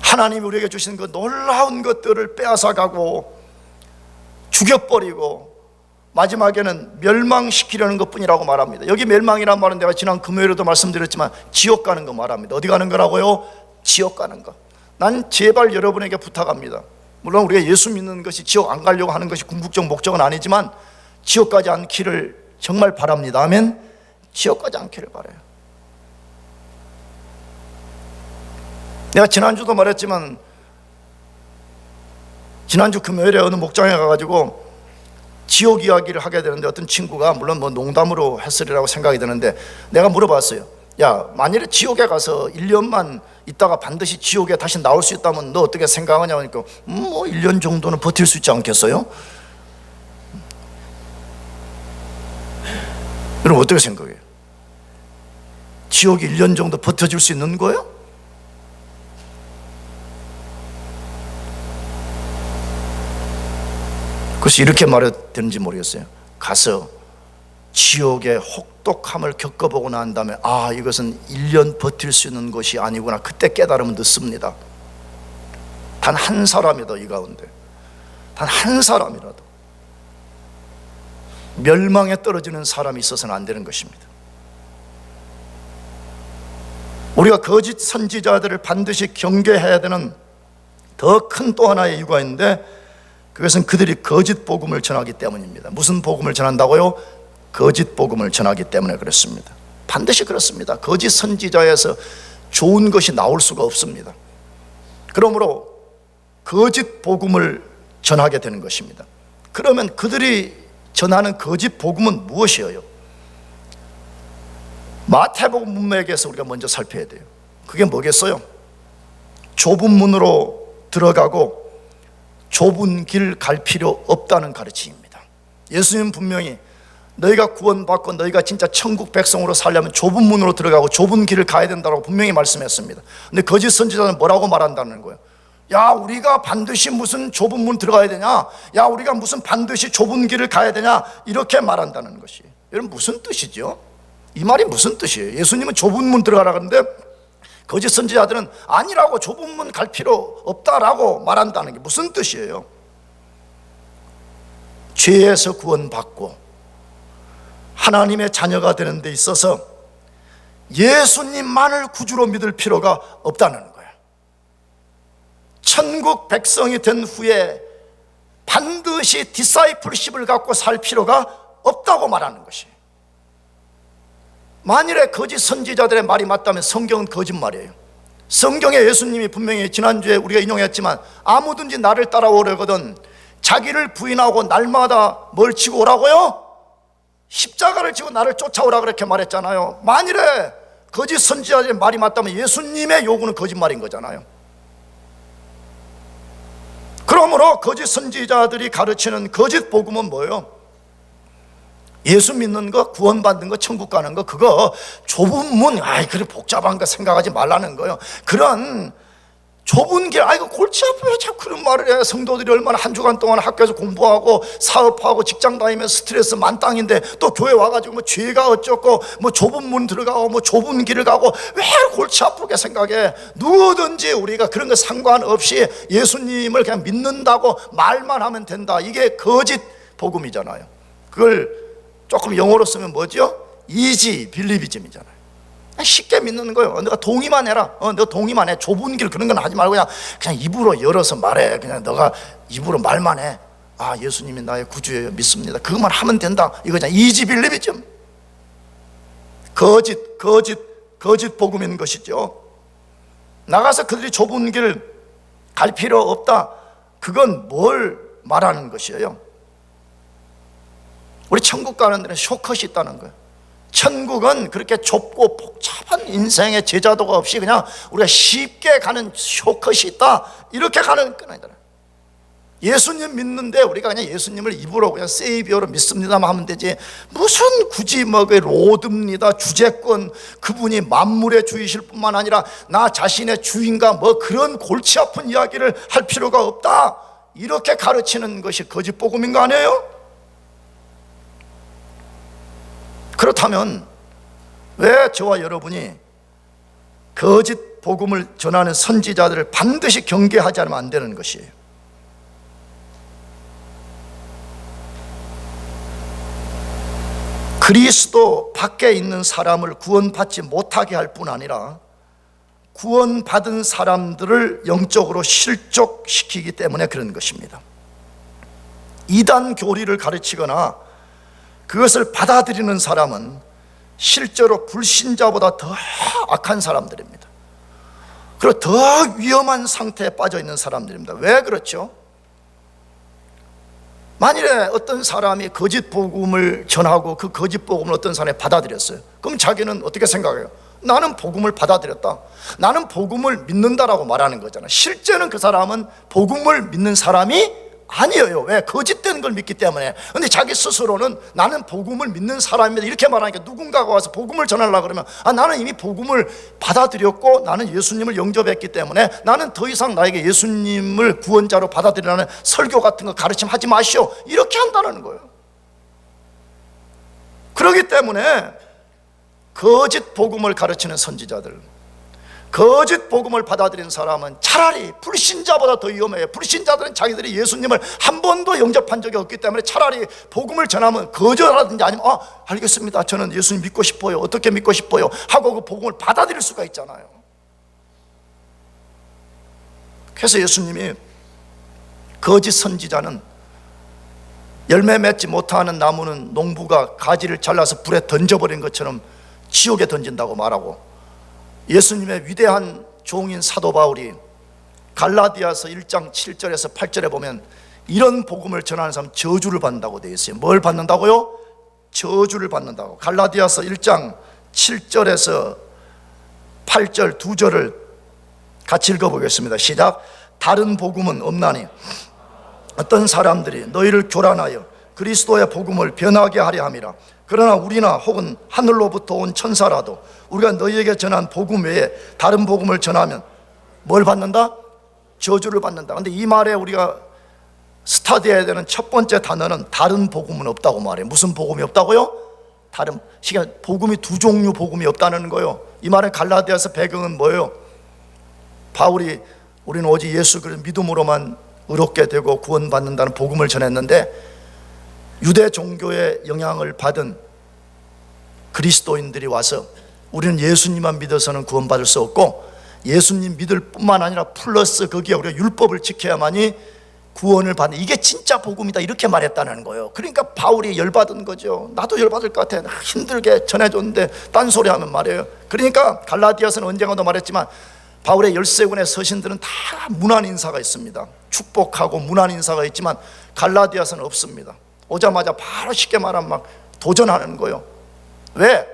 하나님이 우리에게 주신 그 놀라운 것들을 빼앗아가고 죽여버리고 마지막에는 멸망시키려는 것뿐이라고 말합니다. 여기 멸망이란 말은 내가 지난 금요일에도 말씀드렸지만 지옥 가는 거 말합니다. 어디 가는 거라고요? 지옥 가는 거. 난 제발 여러분에게 부탁합니다. 물론 우리가 예수 믿는 것이 지옥 안 가려고 하는 것이 궁극적 목적은 아니지만 지옥 가지 않기를 정말 바랍니다. 아멘. 지옥 가지 않기를 바라요. 내가 지난주도 말했지만 지난주 금요일에 어느 목장에 가가지고 지옥 이야기를 하게 되는데 어떤 친구가 물론 뭐 농담으로 했으리라고 생각이 드는데 내가 물어봤어요. 야, 만일에 지옥에 가서 1년만 있다가 반드시 지옥에 다시 나올 수 있다면 너 어떻게 생각하냐고 하니까 뭐 1년 정도는 버틸 수 있지 않겠어요? 여러분 어떻게 생각해요? 지옥이 1년 정도 버텨줄 수 있는 거예요? 그래서 이렇게 말해도 되는지 모르겠어요. 가서 지옥의 혹독함을 겪어보고 난 다음에 아, 이것은 1년 버틸 수 있는 것이 아니구나, 그때 깨달으면 늦습니다. 단 한 사람이라도, 이 가운데 단 한 사람이라도 멸망에 떨어지는 사람이 있어서는 안 되는 것입니다. 우리가 거짓 선지자들을 반드시 경계해야 되는 더 큰 또 하나의 이유가 있는데 그것은 그들이 거짓 복음을 전하기 때문입니다. 무슨 복음을 전한다고요? 거짓 복음을 전하기 때문에 그렇습니다. 반드시 그렇습니다. 거짓 선지자에서 좋은 것이 나올 수가 없습니다. 그러므로 거짓 복음을 전하게 되는 것입니다. 그러면 그들이 전하는 거짓 복음은 무엇이에요? 마태복음 문맥에서 우리가 먼저 살펴야 돼요. 그게 뭐겠어요? 좁은 문으로 들어가고 좁은 길 갈 필요 없다는 가르침입니다. 예수님은 분명히 너희가 구원받고 너희가 진짜 천국 백성으로 살려면 좁은 문으로 들어가고 좁은 길을 가야 된다고 분명히 말씀했습니다. 근데 거짓 선지자는 뭐라고 말한다는 거예요? 야, 우리가 반드시 무슨 좁은 문 들어가야 되냐? 야, 우리가 무슨 반드시 좁은 길을 가야 되냐? 이렇게 말한다는 것이, 여러분 무슨 뜻이죠? 이 말이 무슨 뜻이에요? 예수님은 좁은 문 들어가라 그러는데 거짓 선지자들은 아니라고, 좁은 문 갈 필요 없다라고 말한다는 게 무슨 뜻이에요? 죄에서 구원받고 하나님의 자녀가 되는 데 있어서 예수님만을 구주로 믿을 필요가 없다는 거예요. 천국 백성이 된 후에 반드시 디사이플십을 갖고 살 필요가 없다고 말하는 것이에요. 만일에 거짓 선지자들의 말이 맞다면 성경은 거짓말이에요. 성경에 예수님이 분명히 지난주에 우리가 인용했지만 아무든지 나를 따라오려거든 자기를 부인하고 날마다 뭘 지고 오라고요? 십자가를 지고 나를 쫓아오라 그렇게 말했잖아요. 만일에 거짓 선지자들의 말이 맞다면 예수님의 요구는 거짓말인 거잖아요. 그러므로 거짓 선지자들이 가르치는 거짓 복음은 뭐예요? 예수 믿는 거, 구원받는 거, 천국 가는 거, 그거 좁은 문, 아이 그래 복잡한 거 생각하지 말라는 거예요. 그런 좁은 길, 아이고 골치 아파 왜 자꾸 그런 말을 해. 성도들이 얼마나 한 주간 동안 학교에서 공부하고 사업하고 직장 다니면서 스트레스 만땅인데 또 교회 와가지고 뭐 죄가 어쩌고 뭐 좁은 문 들어가고 뭐 좁은 길을 가고 왜 골치 아프게 생각해. 누구든지 우리가 그런 거 상관없이 예수님을 그냥 믿는다고 말만 하면 된다, 이게 거짓 복음이잖아요. 그걸 조금 영어로 쓰면 뭐죠? 이지 빌리비즘이잖아요. 쉽게 믿는 거예요. 너가 동의만 해라. 너 동의만 해. 좁은 길 그런 건 하지 말고 그냥 입으로 열어서 말해. 그냥 너가 입으로 말만 해. 아, 예수님이 나의 구주예요, 믿습니다. 그것만 하면 된다. 이거 그냥 이지 빌리비즘. 거짓 복음인 것이죠. 나가서 그들이 좁은 길 갈 필요 없다. 그건 뭘 말하는 것이에요? 우리 천국 가는 데는 쇼컷이 있다는 거예요. 천국은 그렇게 좁고 복잡한 인생의 제자도가 없이 그냥 우리가 쉽게 가는 쇼컷이 있다, 이렇게 가는 건 아니잖아요. 예수님 믿는데 우리가 그냥 예수님을 입으로 그냥 세이비어로 믿습니다만 하면 되지, 무슨 굳이 뭐 그 로드입니다, 주재권, 그분이 만물의 주이실 뿐만 아니라 나 자신의 주인과 뭐 그런 골치 아픈 이야기를 할 필요가 없다, 이렇게 가르치는 것이 거짓 복음인 거 아니에요? 그렇다면 왜 저와 여러분이 거짓 복음을 전하는 선지자들을 반드시 경계하지 않으면 안 되는 것이에요? 그리스도 밖에 있는 사람을 구원받지 못하게 할 뿐 아니라 구원받은 사람들을 영적으로 실족시키기 때문에 그런 것입니다. 이단 교리를 가르치거나 그것을 받아들이는 사람은 실제로 불신자보다 더 악한 사람들입니다. 그리고 더 위험한 상태에 빠져 있는 사람들입니다. 왜 그렇죠? 만일에 어떤 사람이 거짓 복음을 전하고 그 거짓 복음을 어떤 사람이 받아들였어요. 그럼 자기는 어떻게 생각해요? 나는 복음을 받아들였다, 나는 복음을 믿는다라고 말하는 거잖아요. 실제는 그 사람은 복음을 믿는 사람이 아니에요. 왜? 거짓된 걸 믿기 때문에. 근데 자기 스스로는 나는 복음을 믿는 사람입니다, 이렇게 말하니까 누군가가 와서 복음을 전하려고 그러면 나는 이미 복음을 받아들였고 나는 예수님을 영접했기 때문에 나는 더 이상 나에게 예수님을 구원자로 받아들이라는 설교 같은 거 가르침 하지 마시오, 이렇게 한다는 거예요. 그렇기 때문에 거짓 복음을 가르치는 선지자들, 거짓 복음을 받아들인 사람은 차라리 불신자보다 더 위험해요. 불신자들은 자기들이 예수님을 한 번도 영접한 적이 없기 때문에 차라리 복음을 전하면 거절하든지 아니면 알겠습니다, 저는 예수님 믿고 싶어요, 어떻게 믿고 싶어요 하고 그 복음을 받아들일 수가 있잖아요. 그래서 예수님이 거짓 선지자는 열매 맺지 못하는 나무는 농부가 가지를 잘라서 불에 던져버린 것처럼 지옥에 던진다고 말하고, 예수님의 위대한 종인 사도 바울이 갈라디아서 1장 7절에서 8절에 보면 이런 복음을 전하는 사람 저주를 받는다고 되어 있어요. 뭘 받는다고요? 저주를 받는다고. 갈라디아서 1장 7절에서 8절 두 절을 같이 읽어보겠습니다. 시작. 다른 복음은 없나니 어떤 사람들이 너희를 교란하여 그리스도의 복음을 변하게 하려 함이라. 그러나 우리나 혹은 하늘로부터 온 천사라도 우리가 너희에게 전한 복음 외에 다른 복음을 전하면 뭘 받는다? 저주를 받는다. 근데 이 말에 우리가 스터디해야 되는 첫 번째 단어는 다른 복음은 없다고 말해요. 무슨 복음이 없다고요? 다른 복음이 두 종류 복음이 없다는 거예요. 이 말의 갈라디아서 배경은 뭐예요? 바울이 우리는 오직 예수 그리스도 믿음으로만 의롭게 되고 구원받는다는 복음을 전했는데 유대 종교의 영향을 받은 그리스도인들이 와서 우리는 예수님만 믿어서는 구원받을 수 없고 예수님 믿을 뿐만 아니라 플러스 거기에 우리가 율법을 지켜야만이 구원을 받는, 이게 진짜 복음이다, 이렇게 말했다는 거예요. 그러니까 바울이 열받은 거죠. 나도 열받을 것 같아. 힘들게 전해줬는데 딴소리 하면 말이에요. 그러니까 갈라디아서는 언젠가도 말했지만 바울의 13군의 서신들은 다 문안 인사가 있습니다. 축복하고 문안 인사가 있지만 갈라디아서는 없습니다. 오자마자 바로 쉽게 말하면 막 도전하는 거예요. 왜?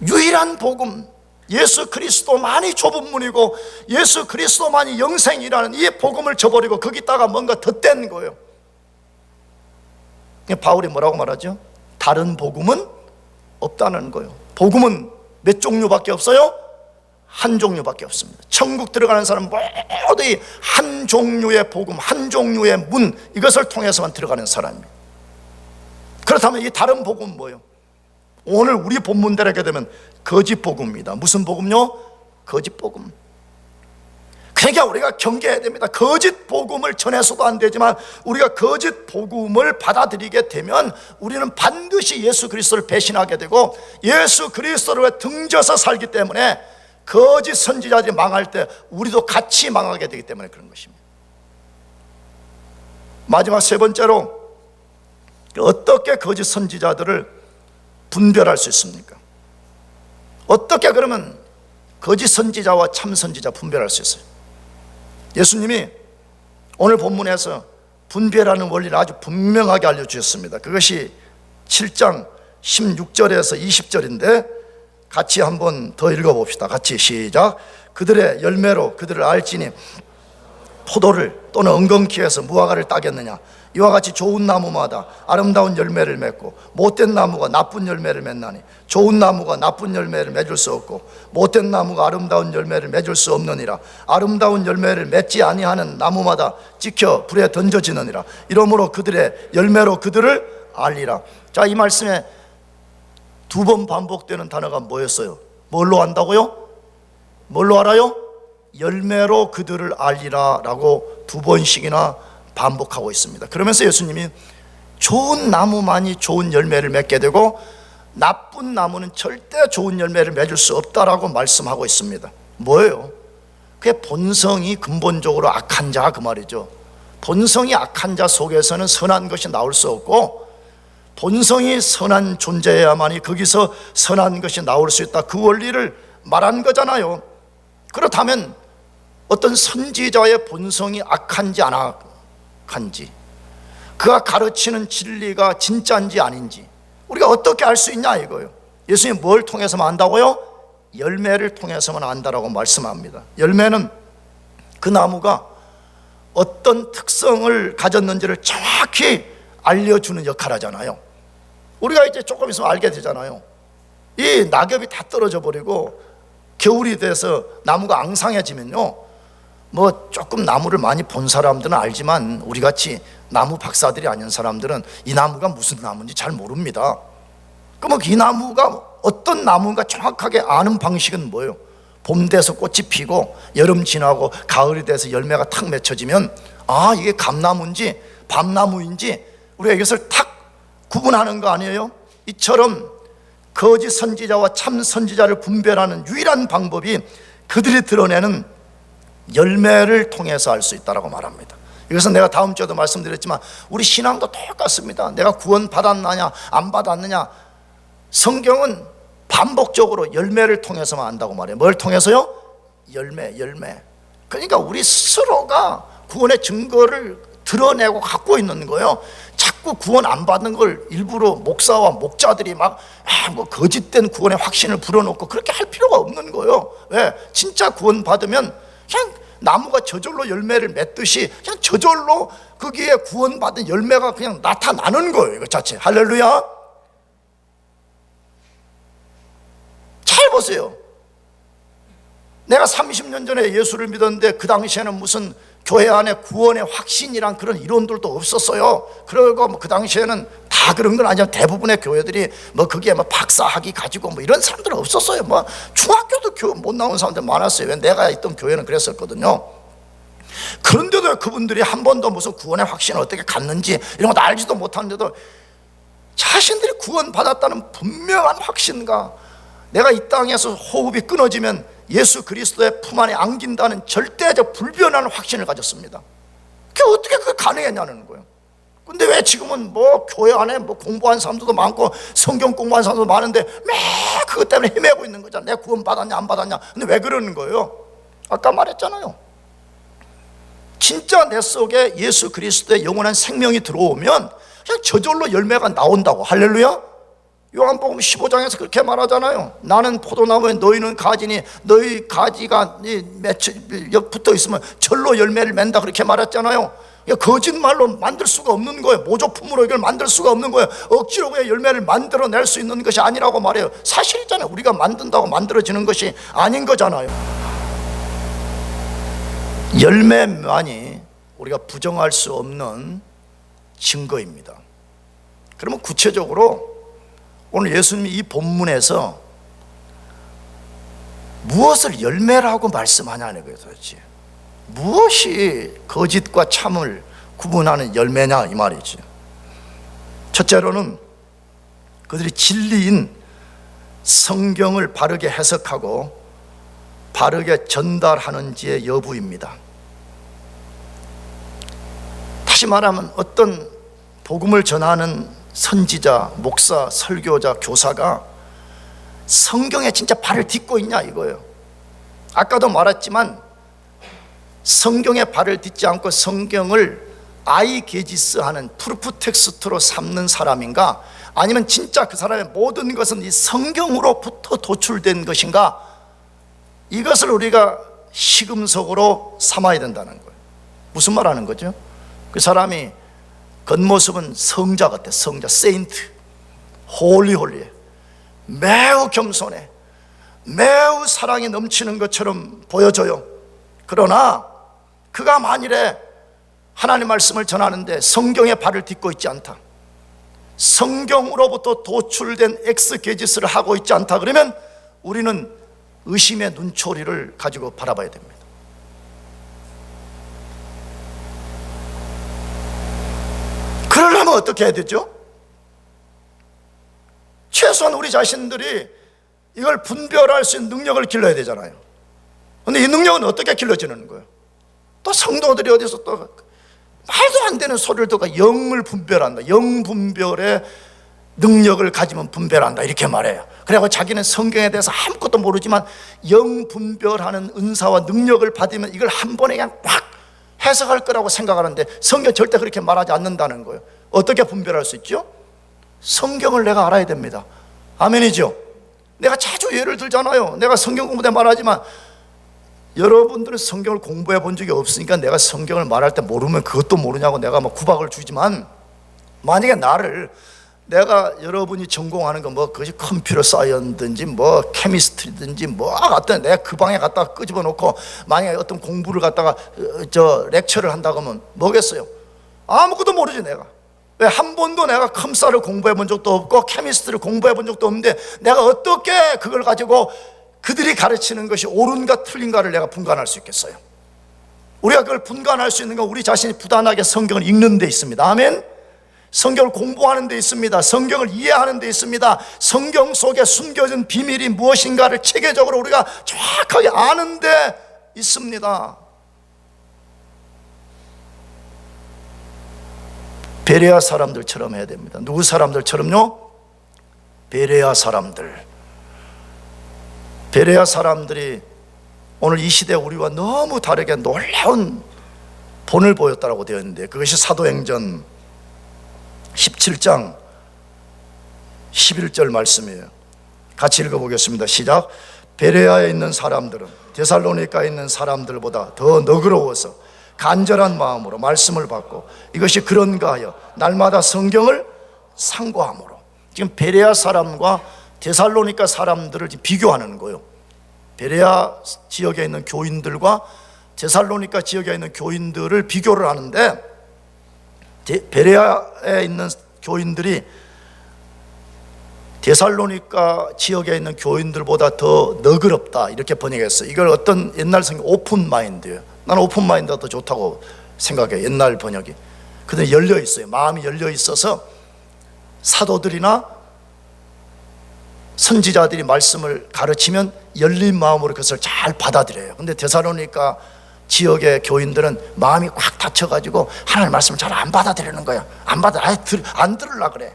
유일한 복음, 예수 그리스도만이 좁은 문이고 예수 그리스도만이 영생이라는 이 복음을 저버리고 거기다가 뭔가 덧댄 거예요. 바울이 뭐라고 말하죠? 다른 복음은 없다는 거예요. 복음은 몇 종류밖에 없어요? 한 종류밖에 없습니다. 천국 들어가는 사람은 모두 한 종류의 복음, 한 종류의 문, 이것을 통해서만 들어가는 사람입니다. 그렇다면 이 다른 복음은 뭐예요? 오늘 우리 본문대로 하게 되면 거짓 복음입니다. 무슨 복음요? 거짓 복음. 그러니까 우리가 경계해야 됩니다. 거짓 복음을 전해서도 안 되지만 우리가 거짓 복음을 받아들이게 되면 우리는 반드시 예수 그리스도를 배신하게 되고 예수 그리스도를 등져서 살기 때문에 거짓 선지자들이 망할 때 우리도 같이 망하게 되기 때문에 그런 것입니다. 마지막 세 번째로, 어떻게 거짓 선지자들을 분별할 수 있습니까? 어떻게 그러면 거짓 선지자와 참 선지자 분별할 수 있어요? 예수님이 오늘 본문에서 분별하는 원리를 아주 분명하게 알려주셨습니다. 그것이 7장 16절에서 20절인데 같이 한번 더 읽어봅시다. 같이 시작. 그들의 열매로 그들을 알지니 포도를 또는 엉겅퀴에서 무화과를 따겠느냐. 이와 같이 좋은 나무마다 아름다운 열매를 맺고 못된 나무가 나쁜 열매를 맺나니 좋은 나무가 나쁜 열매를 맺을 수 없고 못된 나무가 아름다운 열매를 맺을 수 없느니라. 아름다운 열매를 맺지 아니하는 나무마다 찍혀 불에 던져지느니라. 이러므로 그들의 열매로 그들을 알리라. 자, 이 말씀에 두 번 반복되는 단어가 뭐였어요? 뭘로 안다고요? 뭘로 알아요? 열매로 그들을 알리라 라고 두 번씩이나 반복하고 있습니다. 그러면서 예수님이 좋은 나무만이 좋은 열매를 맺게 되고 나쁜 나무는 절대 좋은 열매를 맺을 수 없다라고 말씀하고 있습니다. 뭐예요? 그게 본성이 근본적으로 악한 자, 그 말이죠. 본성이 악한 자 속에서는 선한 것이 나올 수 없고 본성이 선한 존재여야만이 거기서 선한 것이 나올 수 있다, 그 원리를 말한 거잖아요. 그렇다면 어떤 선지자의 본성이 악한지 안 악한지, 그가 가르치는 진리가 진짜인지 아닌지 우리가 어떻게 알 수 있냐 이거예요. 예수님이 뭘 통해서만 안다고요? 열매를 통해서만 안다라고 말씀합니다. 열매는 그 나무가 어떤 특성을 가졌는지를 정확히 알려주는 역할을 하잖아요. 우리가 이제 조금 있으면 알게 되잖아요. 이 낙엽이 다 떨어져 버리고 겨울이 돼서 나무가 앙상해지면요, 뭐 조금 나무를 많이 본 사람들은 알지만 우리같이 나무 박사들이 아닌 사람들은 이 나무가 무슨 나무인지 잘 모릅니다. 그러면 이 나무가 어떤 나무인가 정확하게 아는 방식은 뭐예요? 봄 돼서 꽃이 피고 여름 지나고 가을이 돼서 열매가 탁 맺혀지면 아, 이게 감나무인지 밤나무인지 우리가 이것을 탁 구분하는 거 아니에요? 이처럼 거짓 선지자와 참 선지자를 분별하는 유일한 방법이 그들이 드러내는 열매를 통해서 알 수 있다고 말합니다. 이것은 내가 다음 주에도 말씀드렸지만 우리 신앙도 똑같습니다. 내가 구원 받았느냐 안 받았느냐, 성경은 반복적으로 열매를 통해서만 안다고 말해요. 뭘 통해서요? 열매. 그러니까 우리 스스로가 구원의 증거를 드러내고 갖고 있는 거예요. 자꾸 구원 안 받는 걸 일부러 목사와 목자들이 막 뭐 거짓된 구원의 확신을 불어넣고 그렇게 할 필요가 없는 거예요. 왜? 진짜 구원 받으면 그냥 나무가 저절로 열매를 맺듯이 그냥 저절로 거기에 구원받은 열매가 그냥 나타나는 거예요. 이거 자체. 할렐루야. 잘 보세요. 내가 30년 전에 예수를 믿었는데 그 당시에는 무슨 교회 안에 구원의 확신이란 그런 이론들도 없었어요. 그리고 뭐 그 당시에는 다 그런 건 아니야. 대부분의 교회들이 뭐 거기에 뭐 박사학위 가지고 뭐 이런 사람들은 없었어요. 뭐 중학교도 교회 못 나온 사람들 많았어요. 왜? 내가 있던 교회는 그랬었거든요. 그런데도 그분들이 한 번도 무슨 구원의 확신을 어떻게 갖는지 이런 것도 알지도 못하는데도 자신들이 구원 받았다는 분명한 확신과 내가 이 땅에서 호흡이 끊어지면 예수 그리스도의 품 안에 안긴다는 절대적 불변하는 확신을 가졌습니다. 그게 어떻게 그게 가능했냐는 거예요. 근데 왜 지금은 뭐 교회 안에 뭐 공부한 사람들도 많고 성경 공부한 사람도 많은데 매 그것 때문에 헤매고 있는 거잖아. 내가 구원 받았냐 안 받았냐. 근데 왜 그러는 거예요? 아까 말했잖아요. 진짜 내 속에 예수 그리스도의 영원한 생명이 들어오면 그냥 저절로 열매가 나온다고. 할렐루야. 요한복음 15장에서 그렇게 말하잖아요. 나는 포도나무에 너희는 가지니 너희 가지가 붙어 있으면 절로 열매를 맺는다, 그렇게 말했잖아요. 거짓말로 만들 수가 없는 거예요. 모조품으로 이걸 만들 수가 없는 거예요. 억지로 그냥 열매를 만들어낼 수 있는 것이 아니라고 말해요. 사실이잖아요. 우리가 만든다고 만들어지는 것이 아닌 거잖아요. 열매만이 우리가 부정할 수 없는 증거입니다. 그러면 구체적으로 오늘 예수님이 이 본문에서 무엇을 열매라고 말씀하냐는 거예요. 도대체 무엇이 거짓과 참을 구분하는 열매냐 이 말이지. 첫째로는 그들이 진리인 성경을 바르게 해석하고 바르게 전달하는지의 여부입니다. 다시 말하면 어떤 복음을 전하는 선지자, 목사, 설교자, 교사가 성경에 진짜 발을 딛고 있냐 이거예요. 아까도 말했지만 성경에 발을 딛지 않고 성경을 아이게지스하는 프루프 텍스트로 삼는 사람인가, 아니면 진짜 그 사람의 모든 것은 이 성경으로부터 도출된 것인가, 이것을 우리가 시금석으로 삼아야 된다는 거예요. 무슨 말 하는 거죠? 그 사람이 겉모습은 성자 같아. 성자, 세인트, 홀리홀리해. 매우 겸손해. 매우 사랑이 넘치는 것처럼 보여져요. 그러나 그가 만일에 하나님 말씀을 전하는데 성경에 발을 딛고 있지 않다, 성경으로부터 도출된 엑스게지스를 하고 있지 않다, 그러면 우리는 의심의 눈초리를 가지고 바라봐야 됩니다. 그러려면 어떻게 해야 되죠? 최소한 우리 자신들이 이걸 분별할 수 있는 능력을 길러야 되잖아요. 그런데 이 능력은 어떻게 길러지는 거예요? 또 성도들이 어디서 또 말도 안 되는 소리를 듣고 영을 분별한다, 영 분별의 능력을 가지면 분별한다 이렇게 말해요. 그래서 자기는 성경에 대해서 아무것도 모르지만 영 분별하는 은사와 능력을 받으면 이걸 한 번에 그냥 팍 해석할 거라고 생각하는데 성경 절대 그렇게 말하지 않는다는 거예요. 어떻게 분별할 수 있죠? 성경을 내가 알아야 됩니다. 아멘이죠? 내가 자주 예를 들잖아요. 내가 성경 공부 때 말하지만 여러분들은 성경을 공부해 본 적이 없으니까 내가 성경을 말할 때 모르면 그것도 모르냐고 내가 막 구박을 주지만, 만약에 내가 여러분이 전공하는 거 뭐 그것이 컴퓨터 사이언스든지 뭐 케미스트리든지 뭐 갖다 내가 그 방에 갖다가 끄집어 놓고 만약에 어떤 공부를 갖다가 렉처를 한다고 하면 뭐겠어요? 아무것도 모르지. 내가 왜 한 번도 내가 컴사를 공부해 본 적도 없고 케미스트를 공부해 본 적도 없는데 내가 어떻게 그걸 가지고 그들이 가르치는 것이 옳은가 틀린가를 내가 분간할 수 있겠어요? 우리가 그걸 분간할 수 있는 건 우리 자신이 부단하게 성경을 읽는 데 있습니다. 아멘. 성경을 공부하는 데 있습니다. 성경을 이해하는 데 있습니다. 성경 속에 숨겨진 비밀이 무엇인가를 체계적으로 우리가 정확하게 아는 데 있습니다. 베레아 사람들처럼 해야 됩니다. 누구 사람들처럼요? 베레아 사람들. 베레아 사람들이 오늘 이 시대 우리와 너무 다르게 놀라운 본을 보였다고 되어 있는데, 그것이 사도행전 17장 11절 말씀이에요. 같이 읽어보겠습니다. 시작. 베레아에 있는 사람들은 데살로니가에 있는 사람들보다 더 너그러워서 간절한 마음으로 말씀을 받고 이것이 그런가 하여 날마다 성경을 상고함으로. 지금 베레아 사람과 데살로니가 사람들을 비교하는 거예요. 베레아 지역에 있는 교인들과 데살로니가 지역에 있는 교인들을 비교를 하는데, 베레아에 있는 교인들이 데살로니가 지역에 있는 교인들보다 더 너그럽다 이렇게 번역했어요. 이걸 어떤 옛날 성경 오픈 마인드예요. 나는 오픈 마인드가 더 좋다고 생각해요. 옛날 번역이. 그들은 열려 있어요. 마음이 열려 있어서 사도들이나 선지자들이 말씀을 가르치면 열린 마음으로 그것을 잘 받아들여요. 근데 데살로니가 지역의 교인들은 마음이 꽉 닫혀가지고 하나님 말씀을 잘 안 받아들이는 거야. 안 들으려고 그래.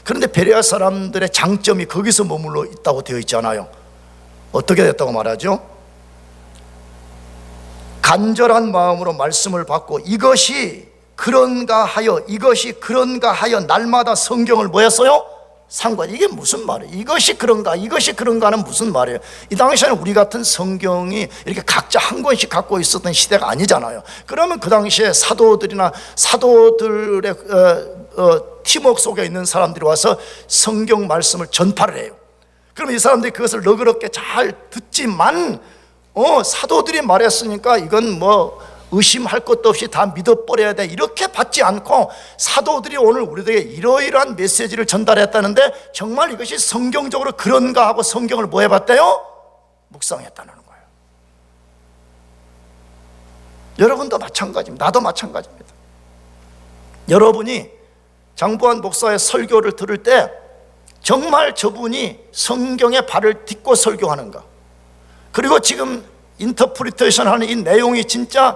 그런데 베레아 사람들의 장점이 거기서 머물러 있다고 되어 있잖아요. 어떻게 됐다고 말하죠? 간절한 마음으로 말씀을 받고 이것이 그런가 하여 날마다 성경을 뭐 했어요? 상관, 이게 무슨 말이에요? 이것이 그런가, 이것이 그런가는 무슨 말이에요? 이 당시에는 우리 같은 성경이 이렇게 각자 한 권씩 갖고 있었던 시대가 아니잖아요. 그러면 그 당시에 사도들이나 사도들의 팀워크 속에 있는 사람들이 와서 성경 말씀을 전파를 해요. 그러면 이 사람들이 그것을 너그럽게 잘 듣지만 사도들이 말했으니까 이건 뭐 의심할 것도 없이 다 믿어버려야 돼, 이렇게 받지 않고 사도들이 오늘 우리에게 이러이러한 메시지를 전달했다는데 정말 이것이 성경적으로 그런가 하고 성경을 뭐 해봤대요? 묵상했다는 거예요. 여러분도 마찬가지입니다. 나도 마찬가지입니다. 여러분이 장보환 목사의 설교를 들을 때 정말 저분이 성경에 발을 딛고 설교하는가, 그리고 지금 인터프리테이션 하는 이 내용이 진짜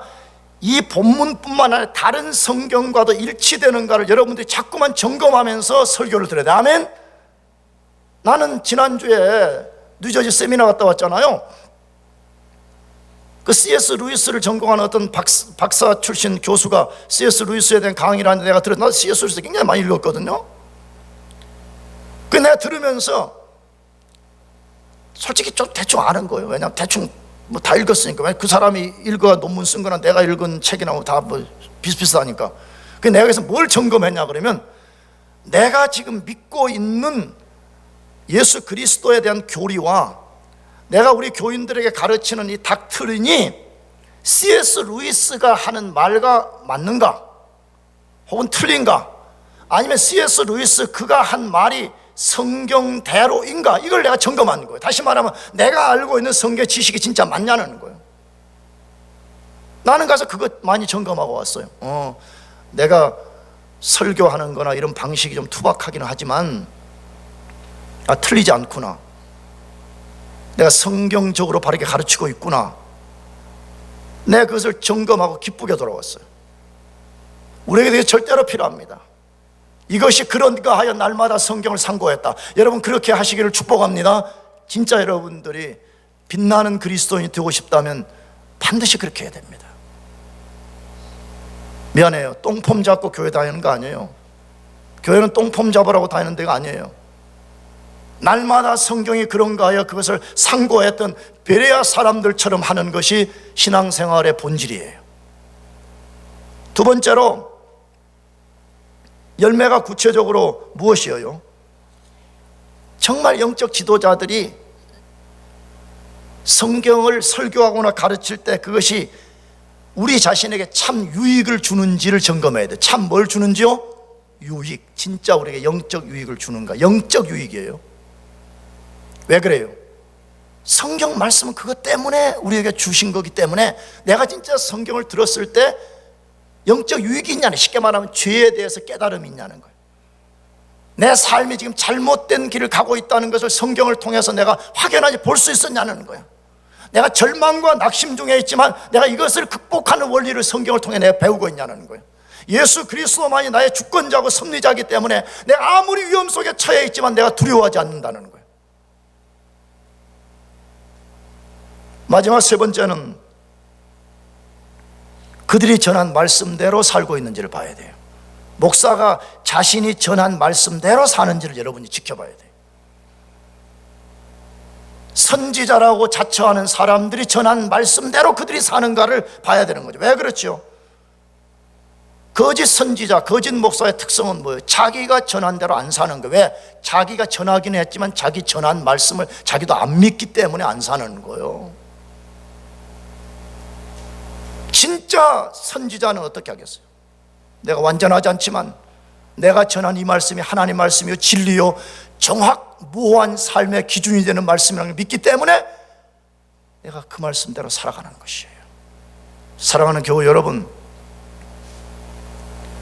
이 본문뿐만 아니라 다른 성경과도 일치되는가를 여러분들이 자꾸만 점검하면서 설교를 들어야 돼. 아멘? 나는 지난주에 뉴저지 세미나 갔다 왔잖아요. 그 C.S. 루이스를 전공하는 어떤 박사 출신 교수가 C.S. 루이스에 대한 강의를 하는데 내가 들었는데, 나 C.S. 루이스 굉장히 많이 읽었거든요. 그 내가 들으면서 솔직히 좀 대충 아는 거예요. 왜냐하면 대충 뭐 다 읽었으니까. 그 사람이 읽어 논문 쓴 거나 내가 읽은 책이나 다 뭐 비슷비슷하니까. 그 내가 그래서 뭘 점검했냐 그러면, 내가 지금 믿고 있는 예수 그리스도에 대한 교리와 내가 우리 교인들에게 가르치는 이 닥트린이 C.S. 루이스가 하는 말과 맞는가, 혹은 틀린가, 아니면 C.S. 루이스 그가 한 말이 성경대로인가, 이걸 내가 점검하는 거예요. 다시 말하면 내가 알고 있는 성경 지식이 진짜 맞냐는 거예요. 나는 가서 그것 많이 점검하고 왔어요. 내가 설교하는 거나 이런 방식이 좀 투박하기는 하지만 틀리지 않구나, 내가 성경적으로 바르게 가르치고 있구나, 내가 그것을 점검하고 기쁘게 돌아왔어요. 우리에게 되게 절대로 필요합니다. 이것이 그런가 하여 날마다 성경을 상고했다. 여러분 그렇게 하시기를 축복합니다. 진짜 여러분들이 빛나는 그리스도인이 되고 싶다면 반드시 그렇게 해야 됩니다. 미안해요, 똥폼 잡고 교회 다니는 거 아니에요. 교회는 똥폼 잡으라고 다니는 데가 아니에요. 날마다 성경이 그런가 하여 그것을 상고했던 베레아 사람들처럼 하는 것이 신앙생활의 본질이에요. 두 번째로, 열매가 구체적으로 무엇이에요? 정말 영적 지도자들이 성경을 설교하거나 가르칠 때 그것이 우리 자신에게 참 유익을 주는지를 점검해야 돼. 참 뭘 주는지요? 유익. 진짜 우리에게 영적 유익을 주는가? 영적 유익이에요. 왜 그래요? 성경 말씀은 그것 때문에 우리에게 주신 거기 때문에 내가 진짜 성경을 들었을 때 영적 유익이 있냐는, 쉽게 말하면 죄에 대해서 깨달음이 있냐는 거예요. 내 삶이 지금 잘못된 길을 가고 있다는 것을 성경을 통해서 내가 확연하게 볼 수 있었냐는 거예요. 내가 절망과 낙심 중에 있지만 내가 이것을 극복하는 원리를 성경을 통해 내가 배우고 있냐는 거예요. 예수 그리스도만이 나의 주권자고 섭리자이기 때문에 내가 아무리 위험 속에 처해 있지만 내가 두려워하지 않는다는 거예요. 마지막 세 번째는 그들이 전한 말씀대로 살고 있는지를 봐야 돼요. 목사가 자신이 전한 말씀대로 사는지를 여러분이 지켜봐야 돼요. 선지자라고 자처하는 사람들이 전한 말씀대로 그들이 사는가를 봐야 되는 거죠. 왜 그렇죠? 거짓 선지자, 거짓 목사의 특성은 뭐예요? 자기가 전한 대로 안 사는 거예요. 왜? 자기가 전하기는 했지만 자기 전한 말씀을 자기도 안 믿기 때문에 안 사는 거예요. 진짜 선지자는 어떻게 하겠어요? 내가 완전하지 않지만 내가 전한 이 말씀이 하나님 말씀이요 진리요 정확무호한 삶의 기준이 되는 말씀이라는 걸 믿기 때문에 내가 그 말씀대로 살아가는 것이에요. 사랑하는 교우 여러분,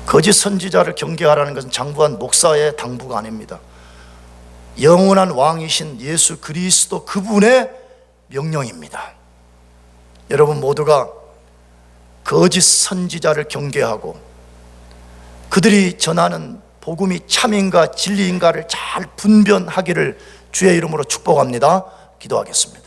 거짓 선지자를 경계하라는 것은 장부한 목사의 당부가 아닙니다. 영원한 왕이신 예수 그리스도 그분의 명령입니다. 여러분 모두가 거짓 선지자를 경계하고 그들이 전하는 복음이 참인가 진리인가를 잘 분별하기를 주의 이름으로 축복합니다. 기도하겠습니다.